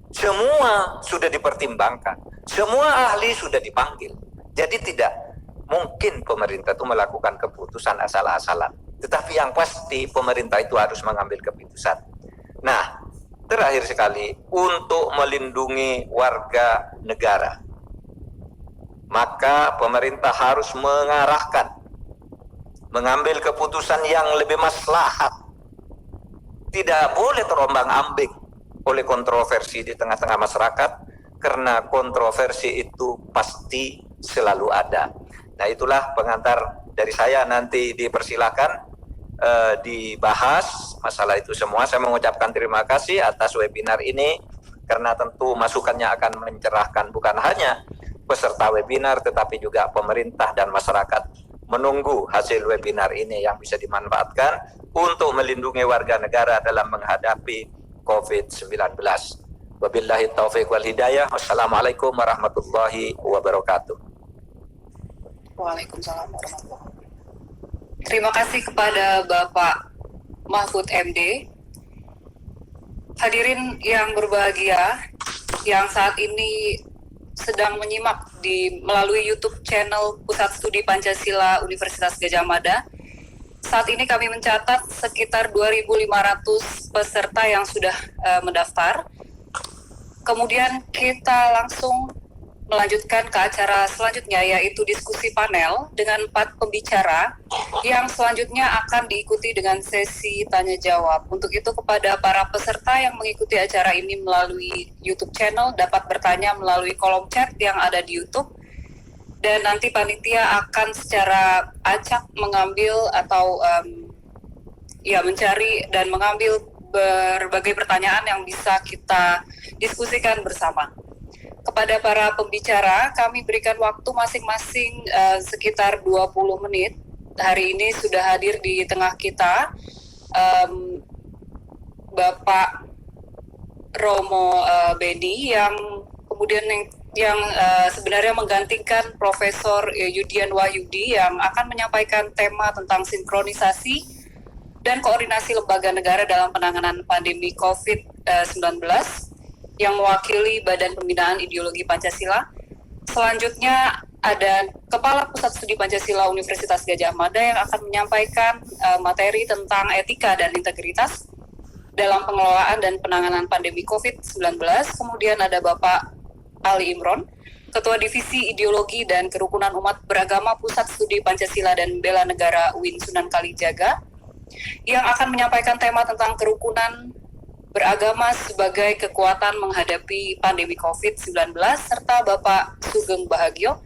Semua sudah dipertimbangkan, semua ahli sudah dipanggil. Jadi tidak mungkin pemerintah itu melakukan keputusan asal-asalan. Tetapi yang pasti pemerintah itu harus mengambil keputusan. Nah, terakhir sekali, untuk melindungi warga negara, maka pemerintah harus mengambil keputusan yang lebih maslahat. Tidak boleh terombang-ambing oleh kontroversi di tengah-tengah masyarakat, karena kontroversi itu pasti selalu ada. Nah, itulah pengantar dari saya, nanti dipersilakan dibahas masalah itu semua. Saya mengucapkan terima kasih atas webinar ini, karena tentu masukannya akan mencerahkan bukan hanya peserta webinar, tetapi juga pemerintah dan masyarakat menunggu hasil webinar ini yang bisa dimanfaatkan untuk melindungi warga negara dalam menghadapi COVID-19. Wabillahi taufiq wal hidayah. Wassalamualaikum warahmatullahi wabarakatuh. Waalaikumsalam warahmatullahi wabarakatuh. Terima kasih kepada Bapak Mahfud MD. Hadirin yang berbahagia, yang saat ini sedang menyimak melalui YouTube channel Pusat Studi Pancasila Universitas Gadjah Mada. Saat ini kami mencatat sekitar 2.500 peserta yang sudah mendaftar. Kemudian kita langsung melanjutkan ke acara selanjutnya, yaitu diskusi panel dengan 4 pembicara yang selanjutnya akan diikuti dengan sesi tanya jawab. Untuk itu kepada para peserta yang mengikuti acara ini melalui YouTube channel dapat bertanya melalui kolom chat yang ada di YouTube, dan nanti panitia akan secara acak mengambil atau mencari dan mengambil berbagai pertanyaan yang bisa kita diskusikan bersama. Kepada para pembicara, kami berikan waktu masing-masing sekitar 20 menit. Hari ini sudah hadir di tengah kita Bapak Romo Beni yang kemudian yang sebenarnya menggantikan Profesor Yudian Wahyudi yang akan menyampaikan tema tentang sinkronisasi dan koordinasi lembaga negara dalam penanganan pandemi COVID-19 yang mewakili Badan Pembinaan Ideologi Pancasila. Selanjutnya ada Kepala Pusat Studi Pancasila Universitas Gadjah Mada yang akan menyampaikan materi tentang etika dan integritas dalam pengelolaan dan penanganan pandemi COVID-19. Kemudian ada Bapak Ali Imron, Ketua Divisi Ideologi dan Kerukunan Umat Beragama Pusat Studi Pancasila dan Bela Negara UIN Sunan Kalijaga, yang akan menyampaikan tema tentang kerukunan beragama sebagai kekuatan menghadapi pandemi COVID-19, serta Bapak Sugeng Bahagio,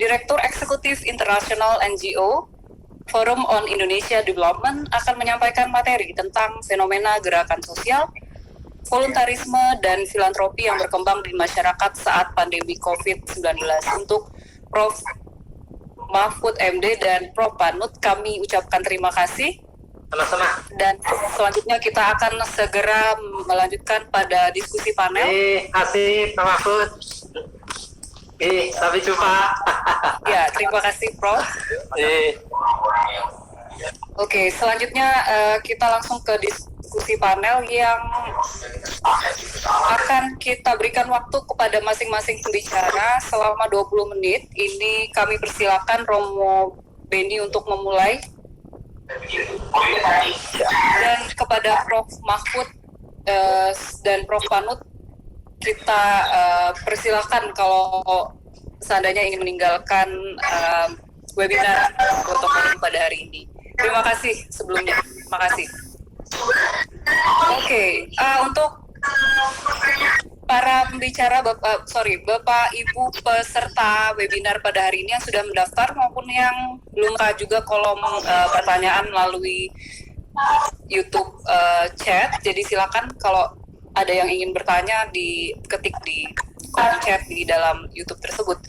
Direktur Eksekutif International NGO Forum on Indonesia Development, akan menyampaikan materi tentang fenomena gerakan sosial, voluntarisme, dan filantropi yang berkembang di masyarakat saat pandemi COVID-19. Untuk Prof. Mahfud MD dan Prof. Panut, kami ucapkan terima kasih. Sama-sama. Dan selanjutnya kita akan segera melanjutkan pada diskusi panel. Asik, Pak Mahfud. Sampai jumpa. Ya, terima kasih, Prof. Oke, selanjutnya kita langsung ke diskusi panel yang akan kita berikan waktu kepada masing-masing pembicara selama 20 menit. Ini kami persilakan Romo Beni untuk memulai. Dan kepada Prof. Mahfud dan Prof. Panut, kita persilakan kalau seandainya ingin meninggalkan webinar gotong royong pada hari ini. Terima kasih sebelumnya. Terima kasih. Oke, untuk para pembicara, Bapak Ibu peserta webinar pada hari ini yang sudah mendaftar maupun yang belum, juga kolom pertanyaan melalui YouTube chat. Jadi silakan kalau ada yang ingin bertanya diketik di kolom chat di dalam YouTube tersebut.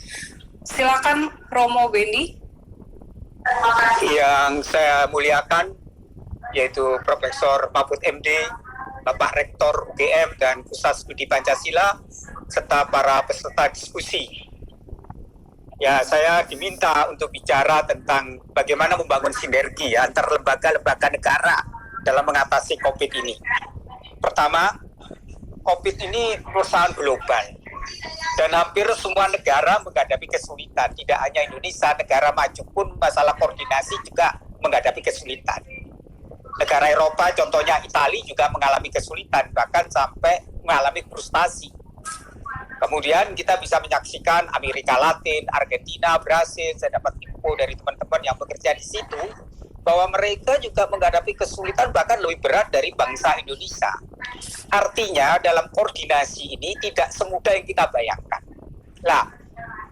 Silakan Romo Beni. Yang saya muliakan yaitu Profesor Mahfud MD, Bapak Rektor UGM dan Pusat Studi Pancasila, serta para peserta diskusi. Ya, saya diminta untuk bicara tentang bagaimana membangun sinergi antar lembaga-lembaga negara dalam mengatasi COVID ini. Pertama, COVID ini perusahaan global. Dan hampir semua negara menghadapi kesulitan. Tidak hanya Indonesia, negara maju pun masalah koordinasi juga menghadapi kesulitan. Negara Eropa, contohnya Italia, juga mengalami kesulitan, bahkan sampai mengalami frustasi. Kemudian kita bisa menyaksikan Amerika Latin, Argentina, Brasil. Saya dapat info dari teman-teman yang bekerja di situ, bahwa mereka juga menghadapi kesulitan bahkan lebih berat dari bangsa Indonesia. Artinya dalam koordinasi ini tidak semudah yang kita bayangkan. Lah,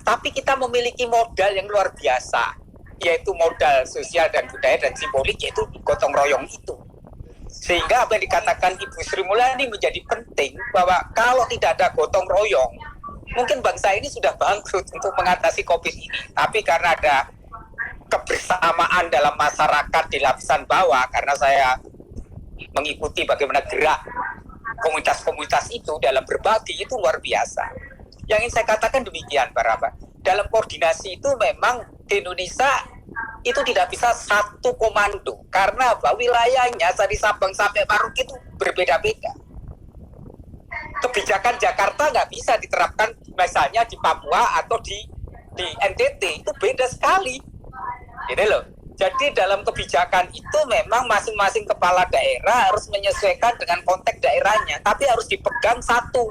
tapi kita memiliki modal yang luar biasa, yaitu modal sosial dan budaya dan simbolik, yaitu gotong royong itu. Sehingga apa yang dikatakan Ibu Sri Mulyani menjadi penting, bahwa kalau tidak ada gotong royong, mungkin bangsa ini sudah bangkrut untuk mengatasi COVID ini. Tapi karena ada kebersamaan dalam masyarakat di lapisan bawah, karena saya mengikuti bagaimana gerak komunitas-komunitas itu dalam berbagi, itu luar biasa. Yang ingin saya katakan demikian, Pak Raba. Dalam koordinasi itu memang di Indonesia itu tidak bisa satu komando, karena wilayahnya dari Sabang sampai Merauke itu berbeda-beda. Kebijakan Jakarta nggak bisa diterapkan misalnya di Papua atau di NTT, itu beda sekali. Gitu loh. Jadi dalam kebijakan itu memang masing-masing kepala daerah harus menyesuaikan dengan konteks daerahnya, tapi harus dipegang satu,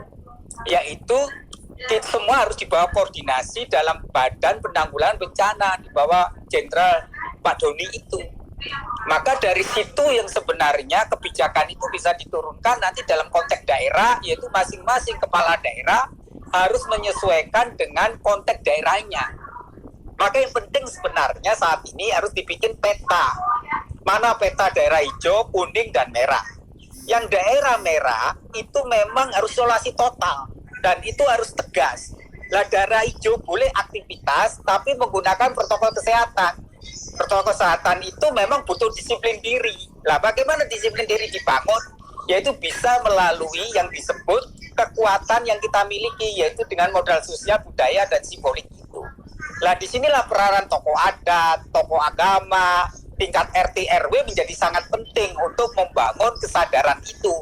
yaitu semua harus dibawa koordinasi dalam Badan Penanggulangan Bencana di bawah Jenderal Pak Doni itu. Maka dari situ yang sebenarnya kebijakan itu bisa diturunkan nanti dalam konteks daerah, yaitu masing-masing kepala daerah harus menyesuaikan dengan konteks daerahnya. Maka yang penting sebenarnya saat ini harus dibikin peta. Mana peta daerah hijau, kuning, dan merah. Yang daerah merah itu memang harus isolasi total. Dan itu harus tegas. Lah daerah hijau boleh aktivitas, tapi menggunakan protokol kesehatan. Protokol kesehatan itu memang butuh disiplin diri. Lah bagaimana disiplin diri dibangun? Yaitu bisa melalui yang disebut kekuatan yang kita miliki, yaitu dengan modal sosial, budaya, dan simbolik itu. Lah disinilah peranan tokoh adat, tokoh agama, tingkat RT RW menjadi sangat penting untuk membangun kesadaran itu.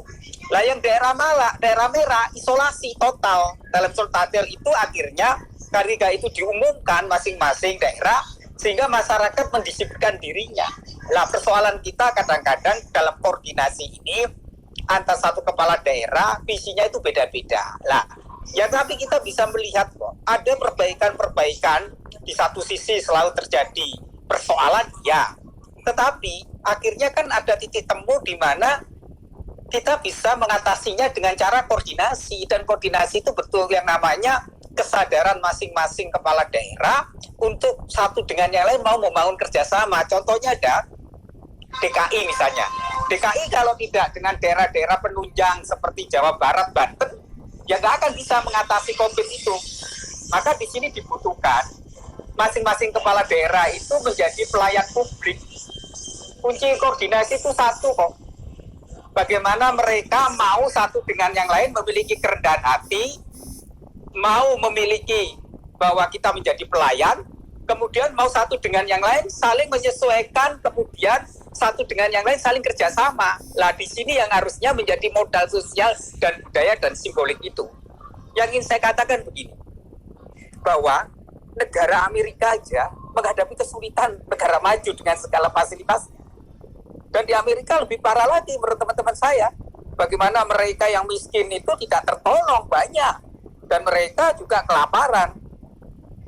Lah yang daerah merah isolasi total. Dalam Sultatil itu akhirnya ketika itu diumumkan masing-masing daerah, sehingga masyarakat mendisiplinkan dirinya. Lah persoalan kita kadang-kadang dalam koordinasi ini antar satu kepala daerah visinya itu beda-beda. Lah ya tapi kita bisa melihat kok ada perbaikan-perbaikan. Di satu sisi selalu terjadi persoalan, ya. Tetapi akhirnya kan ada titik temu di mana kita bisa mengatasinya dengan cara koordinasi, dan koordinasi itu betul yang namanya kesadaran masing-masing kepala daerah untuk satu dengan yang lain mau membangun kerjasama. Contohnya ada DKI misalnya. DKI kalau tidak dengan daerah-daerah penunjang seperti Jawa Barat, Banten, ya nggak akan bisa mengatasi COVID itu. Maka di sini dibutuhkan masing-masing kepala daerah itu menjadi pelayan publik. Kunci koordinasi itu satu kok. Bagaimana mereka mau satu dengan yang lain memiliki kerendahan hati, mau memiliki bahwa kita menjadi pelayan, kemudian mau satu dengan yang lain saling menyesuaikan, kemudian satu dengan yang lain saling kerjasama. Lah di sini yang harusnya menjadi modal sosial dan budaya dan simbolik itu. Yang ingin saya katakan begini, bahwa negara Amerika aja menghadapi kesulitan negara maju dengan segala fasilitas. Dan di Amerika lebih parah lagi menurut teman-teman saya. Bagaimana mereka yang miskin itu tidak tertolong banyak. Dan mereka juga kelaparan.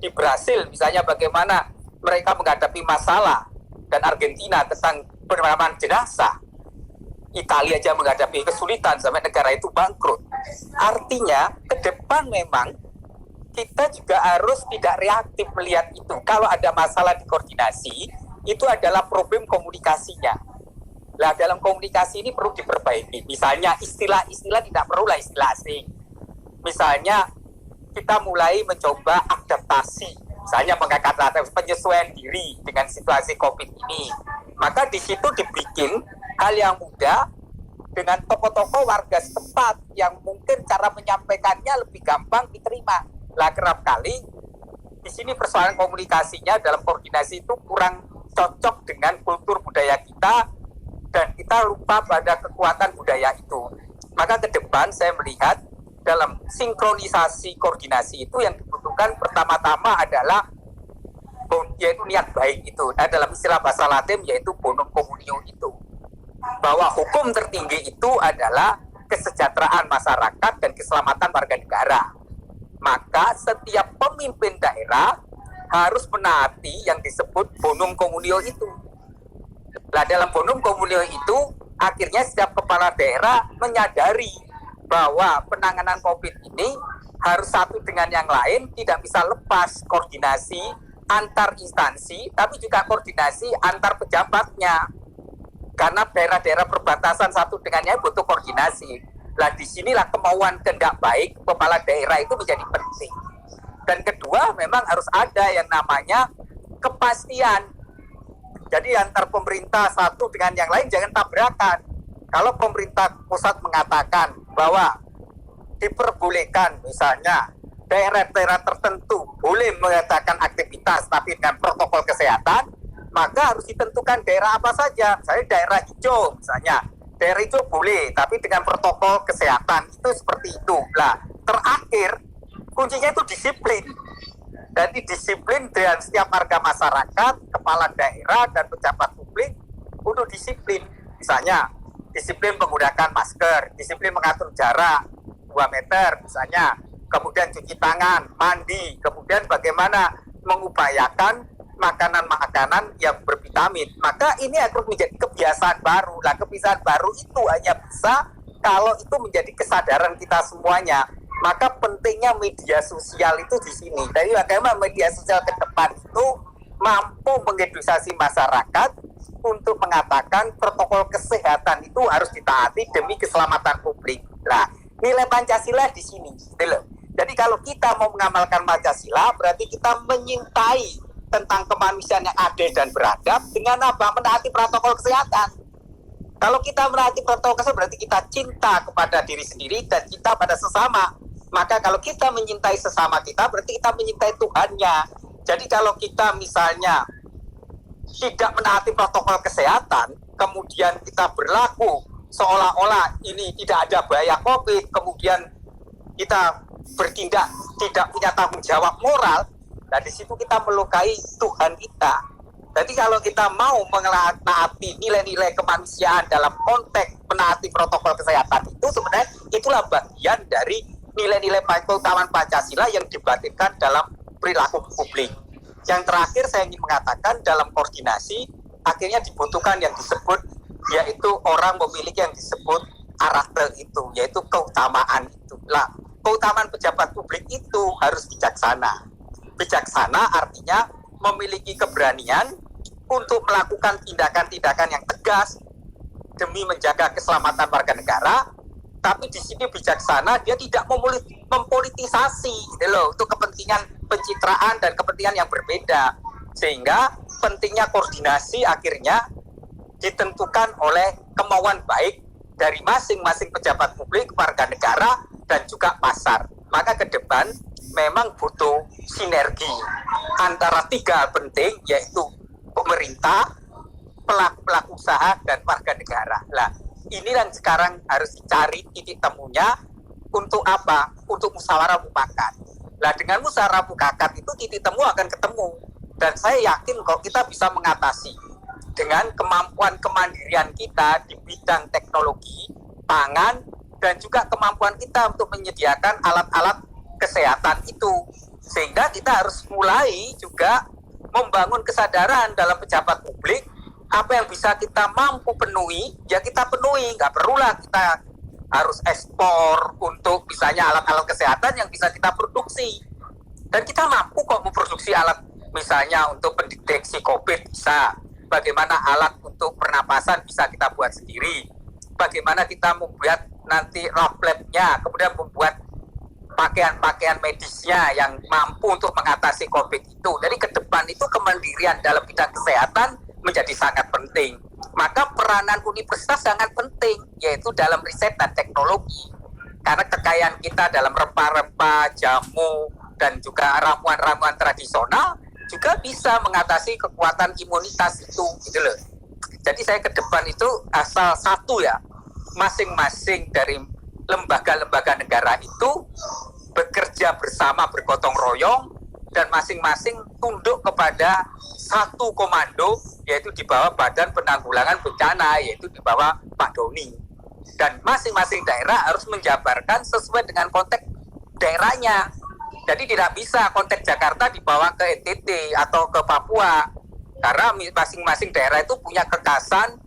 Di Brasil misalnya bagaimana mereka menghadapi masalah. Dan Argentina tentang penanaman jenazah. Italia aja menghadapi kesulitan sampai negara itu bangkrut. Artinya ke depan memang kita juga harus tidak reaktif melihat itu. Kalau ada masalah di koordinasi, itu adalah problem komunikasinya. Nah, dalam komunikasi ini perlu diperbaiki. Misalnya istilah-istilah tidak perlulah istilah asing. Misalnya kita mulai mencoba adaptasi. Misalnya mengatakan penyesuaian diri dengan situasi COVID ini. Maka di situ dibikin hal yang mudah dengan tokoh-tokoh warga setempat yang mungkin cara menyampaikannya lebih gampang diterima. Lah kerap kali di sini persoalan komunikasinya dalam koordinasi itu kurang cocok dengan kultur budaya kita. Dan kita lupa pada kekuatan budaya itu. Maka ke depan saya melihat dalam sinkronisasi koordinasi itu yang dibutuhkan pertama-tama adalah yaitu niat baik itu. Nah, dalam istilah bahasa Latin yaitu bonum communio itu. Bahwa hukum tertinggi itu adalah kesejahteraan masyarakat dan keselamatan warga negara. Maka setiap pemimpin daerah harus menaati yang disebut bonum communio itu. Nah, dalam bonum communio itu akhirnya setiap kepala daerah menyadari bahwa penanganan COVID ini harus satu dengan yang lain, tidak bisa lepas koordinasi antar instansi, tapi juga koordinasi antar pejabatnya. Karena daerah-daerah perbatasan satu dengan yang lain butuh koordinasi. Nah, disinilah kemauan kehendak baik kepala daerah itu menjadi penting. Dan kedua, memang harus ada yang namanya kepastian. Jadi antar pemerintah satu dengan yang lain jangan tabrakan. Kalau pemerintah pusat mengatakan bahwa diperbolehkan misalnya daerah-daerah tertentu boleh mengadakan aktivitas tapi dengan protokol kesehatan, maka harus ditentukan daerah apa saja. Misalnya daerah hijau misalnya. Daerah hijau boleh tapi dengan protokol kesehatan. Itu seperti itu. Nah, terakhir kuncinya itu disiplin. Jadi disiplin dengan setiap warga masyarakat, kepala daerah, dan pejabat publik untuk disiplin. Misalnya, disiplin menggunakan masker, disiplin mengatur jarak 2 meter misalnya, kemudian cuci tangan, mandi, kemudian bagaimana mengupayakan makanan-makanan yang bervitamin. Maka ini harus menjadi kebiasaan baru. Nah, kebiasaan baru itu hanya bisa kalau itu menjadi kesadaran kita semuanya. Maka pentingnya media sosial itu di sini. Jadi bagaimana media sosial ke depan itu mampu mengedukasi masyarakat untuk mengatakan protokol kesehatan itu harus ditaati demi keselamatan publik. Nah, nilai Pancasila di sini. Jadi kalau kita mau mengamalkan Pancasila, berarti kita menyintai tentang kemanusiaan yang adil dan beradab dengan apa? Menaati protokol kesehatan. Kalau kita menaati protokol kesehatan, berarti kita cinta kepada diri sendiri dan cinta pada sesama. Maka kalau kita menyintai sesama kita, berarti kita menyintai Tuhannya. Jadi kalau kita misalnya tidak menaati protokol kesehatan, kemudian kita berlaku seolah-olah ini tidak ada bahaya COVID, kemudian kita bertindak tidak punya tanggung jawab moral, nah di situ kita melukai Tuhan kita. Jadi kalau kita mau menaati nilai-nilai kemanusiaan dalam konteks menaati protokol kesehatan itu sebenarnya itulah bagian dari nilai-nilai keutamaan Pancasila yang dibatinkan dalam perilaku publik. Yang terakhir saya ingin mengatakan dalam koordinasi akhirnya dibutuhkan yang disebut yaitu orang memiliki yang disebut arah keutamaan itu. Lah, keutamaan pejabat publik itu harus bijaksana. Bijaksana artinya memiliki keberanian untuk melakukan tindakan-tindakan yang tegas demi menjaga keselamatan warga negara, tapi di sini bijaksana, dia tidak mempolitisasi gitu loh, untuk kepentingan pencitraan dan kepentingan yang berbeda. Sehingga pentingnya koordinasi akhirnya ditentukan oleh kemauan baik dari masing-masing pejabat publik, warga negara, dan juga pasar. Maka ke depan memang butuh sinergi antara tiga hal penting, yaitu pemerintah, pelaku usaha, dan warga negara. Lah, ini yang sekarang harus dicari titik temunya. Untuk apa? Untuk musyawarah mufakat. Lah, dengan musyawarah mufakat itu titik temu akan ketemu. Dan saya yakin kalau kita bisa mengatasi dengan kemampuan kemandirian kita di bidang teknologi, pangan, dan juga kemampuan kita untuk menyediakan alat-alat kesehatan itu. Sehingga kita harus mulai juga membangun kesadaran dalam pejabat publik, apa yang bisa kita mampu penuhi, ya kita penuhi. Nggak perlulah kita harus ekspor untuk misalnya alat-alat kesehatan yang bisa kita produksi. Dan kita mampu kok memproduksi alat misalnya untuk pendeteksi COVID bisa. Bagaimana alat untuk pernapasan bisa kita buat sendiri. Bagaimana kita membuat nanti lab-labnya, kemudian membuat pakaian-pakaian medisnya yang mampu untuk mengatasi COVID itu. Jadi ke depan itu kemandirian dalam bidang kesehatan menjadi sangat penting. Maka peranan universitas sangat penting, yaitu dalam riset dan teknologi. Karena kekayaan kita dalam rempah-rempah, jamu, dan juga ramuan-ramuan tradisional juga bisa mengatasi kekuatan imunitas itu, gitu loh. Jadi saya ke depan itu asal satu ya, masing-masing dari lembaga-lembaga negara itu bekerja bersama bergotong royong dan masing-masing tunduk kepada satu komando, yaitu di bawah Badan Penanggulangan Bencana, yaitu di bawah Pak Doni. Dan masing-masing daerah harus menjabarkan sesuai dengan konteks daerahnya. Jadi tidak bisa konteks Jakarta dibawa ke NTT atau ke Papua, karena masing-masing daerah itu punya kekasan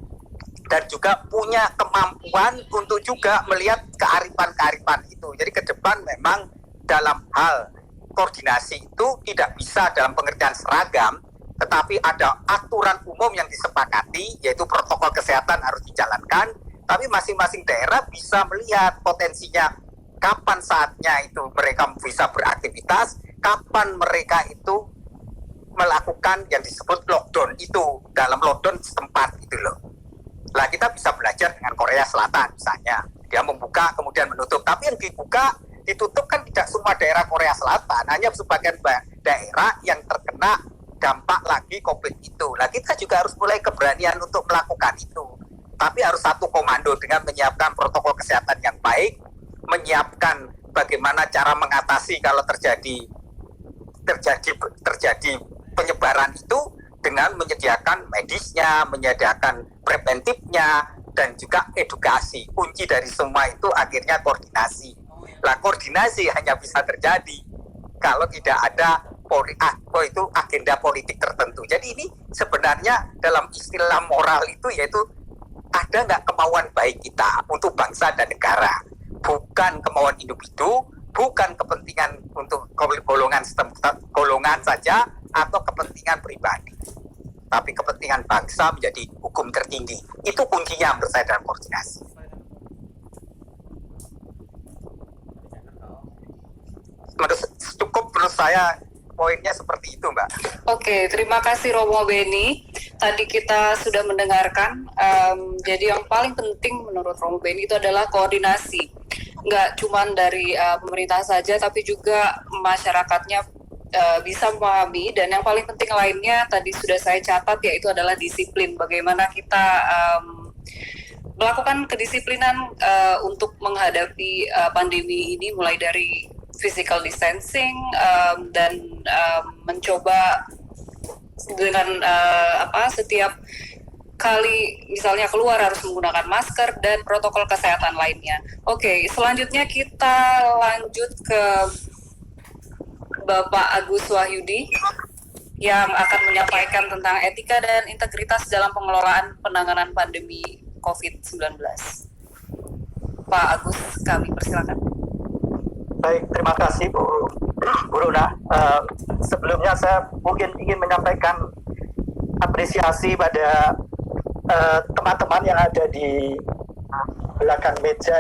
dan juga punya kemampuan untuk juga melihat kearifan-kearifan itu. Jadi ke depan memang dalam hal koordinasi itu tidak bisa dalam pengertian seragam, tetapi ada aturan umum yang disepakati, yaitu protokol kesehatan harus dijalankan, tapi masing-masing daerah bisa melihat potensinya, kapan saatnya itu mereka bisa beraktivitas, kapan mereka itu melakukan yang disebut lockdown itu, dalam lockdown setempat gitu loh. Lah kita bisa belajar dengan Korea Selatan misalnya, dia membuka kemudian menutup, tapi yang dibuka ditutup kan tidak semua daerah Korea Selatan, hanya sebagian daerah yang terkena dampak lagi COVID itu. Lah kita juga harus mulai keberanian untuk melakukan itu, tapi harus satu komando dengan menyiapkan protokol kesehatan yang baik, menyiapkan bagaimana cara mengatasi kalau terjadi penyebaran itu dengan menyediakan medisnya, menyediakan preventifnya, dan juga edukasi. Kunci dari semua itu akhirnya koordinasi. Lah koordinasi hanya bisa terjadi kalau tidak ada itu agenda politik tertentu. Jadi ini sebenarnya dalam istilah moral itu yaitu ada nggak kemauan baik kita untuk bangsa dan negara. Bukan kemauan individu, bukan kepentingan untuk golongan saja atau kepentingan pribadi, tapi kepentingan bangsa menjadi hukum tertinggi. Itu kuncinya menurut saya dalam koordinasi. Menurut saya poinnya seperti itu, Mbak. Oke, terima kasih Romo Beni. Tadi kita sudah mendengarkan, jadi yang paling penting menurut Romo Beni itu adalah koordinasi. Nggak cuma dari pemerintah saja, tapi juga masyarakatnya bisa memahami. Dan yang paling penting lainnya tadi sudah saya catat, yaitu adalah disiplin. Bagaimana kita melakukan kedisiplinan untuk menghadapi pandemi ini, mulai dari physical distancing dan mencoba dengan setiap kali misalnya keluar harus menggunakan masker dan protokol kesehatan lainnya. Oke, selanjutnya kita lanjut ke Bapak Agus Wahyudi yang akan menyampaikan tentang etika dan integritas dalam pengelolaan penanganan pandemi COVID-19. Pak Agus, kami persilakan. Baik, terima kasih Bu Runa. Sebelumnya saya mungkin ingin menyampaikan apresiasi pada teman-teman yang ada di belakang meja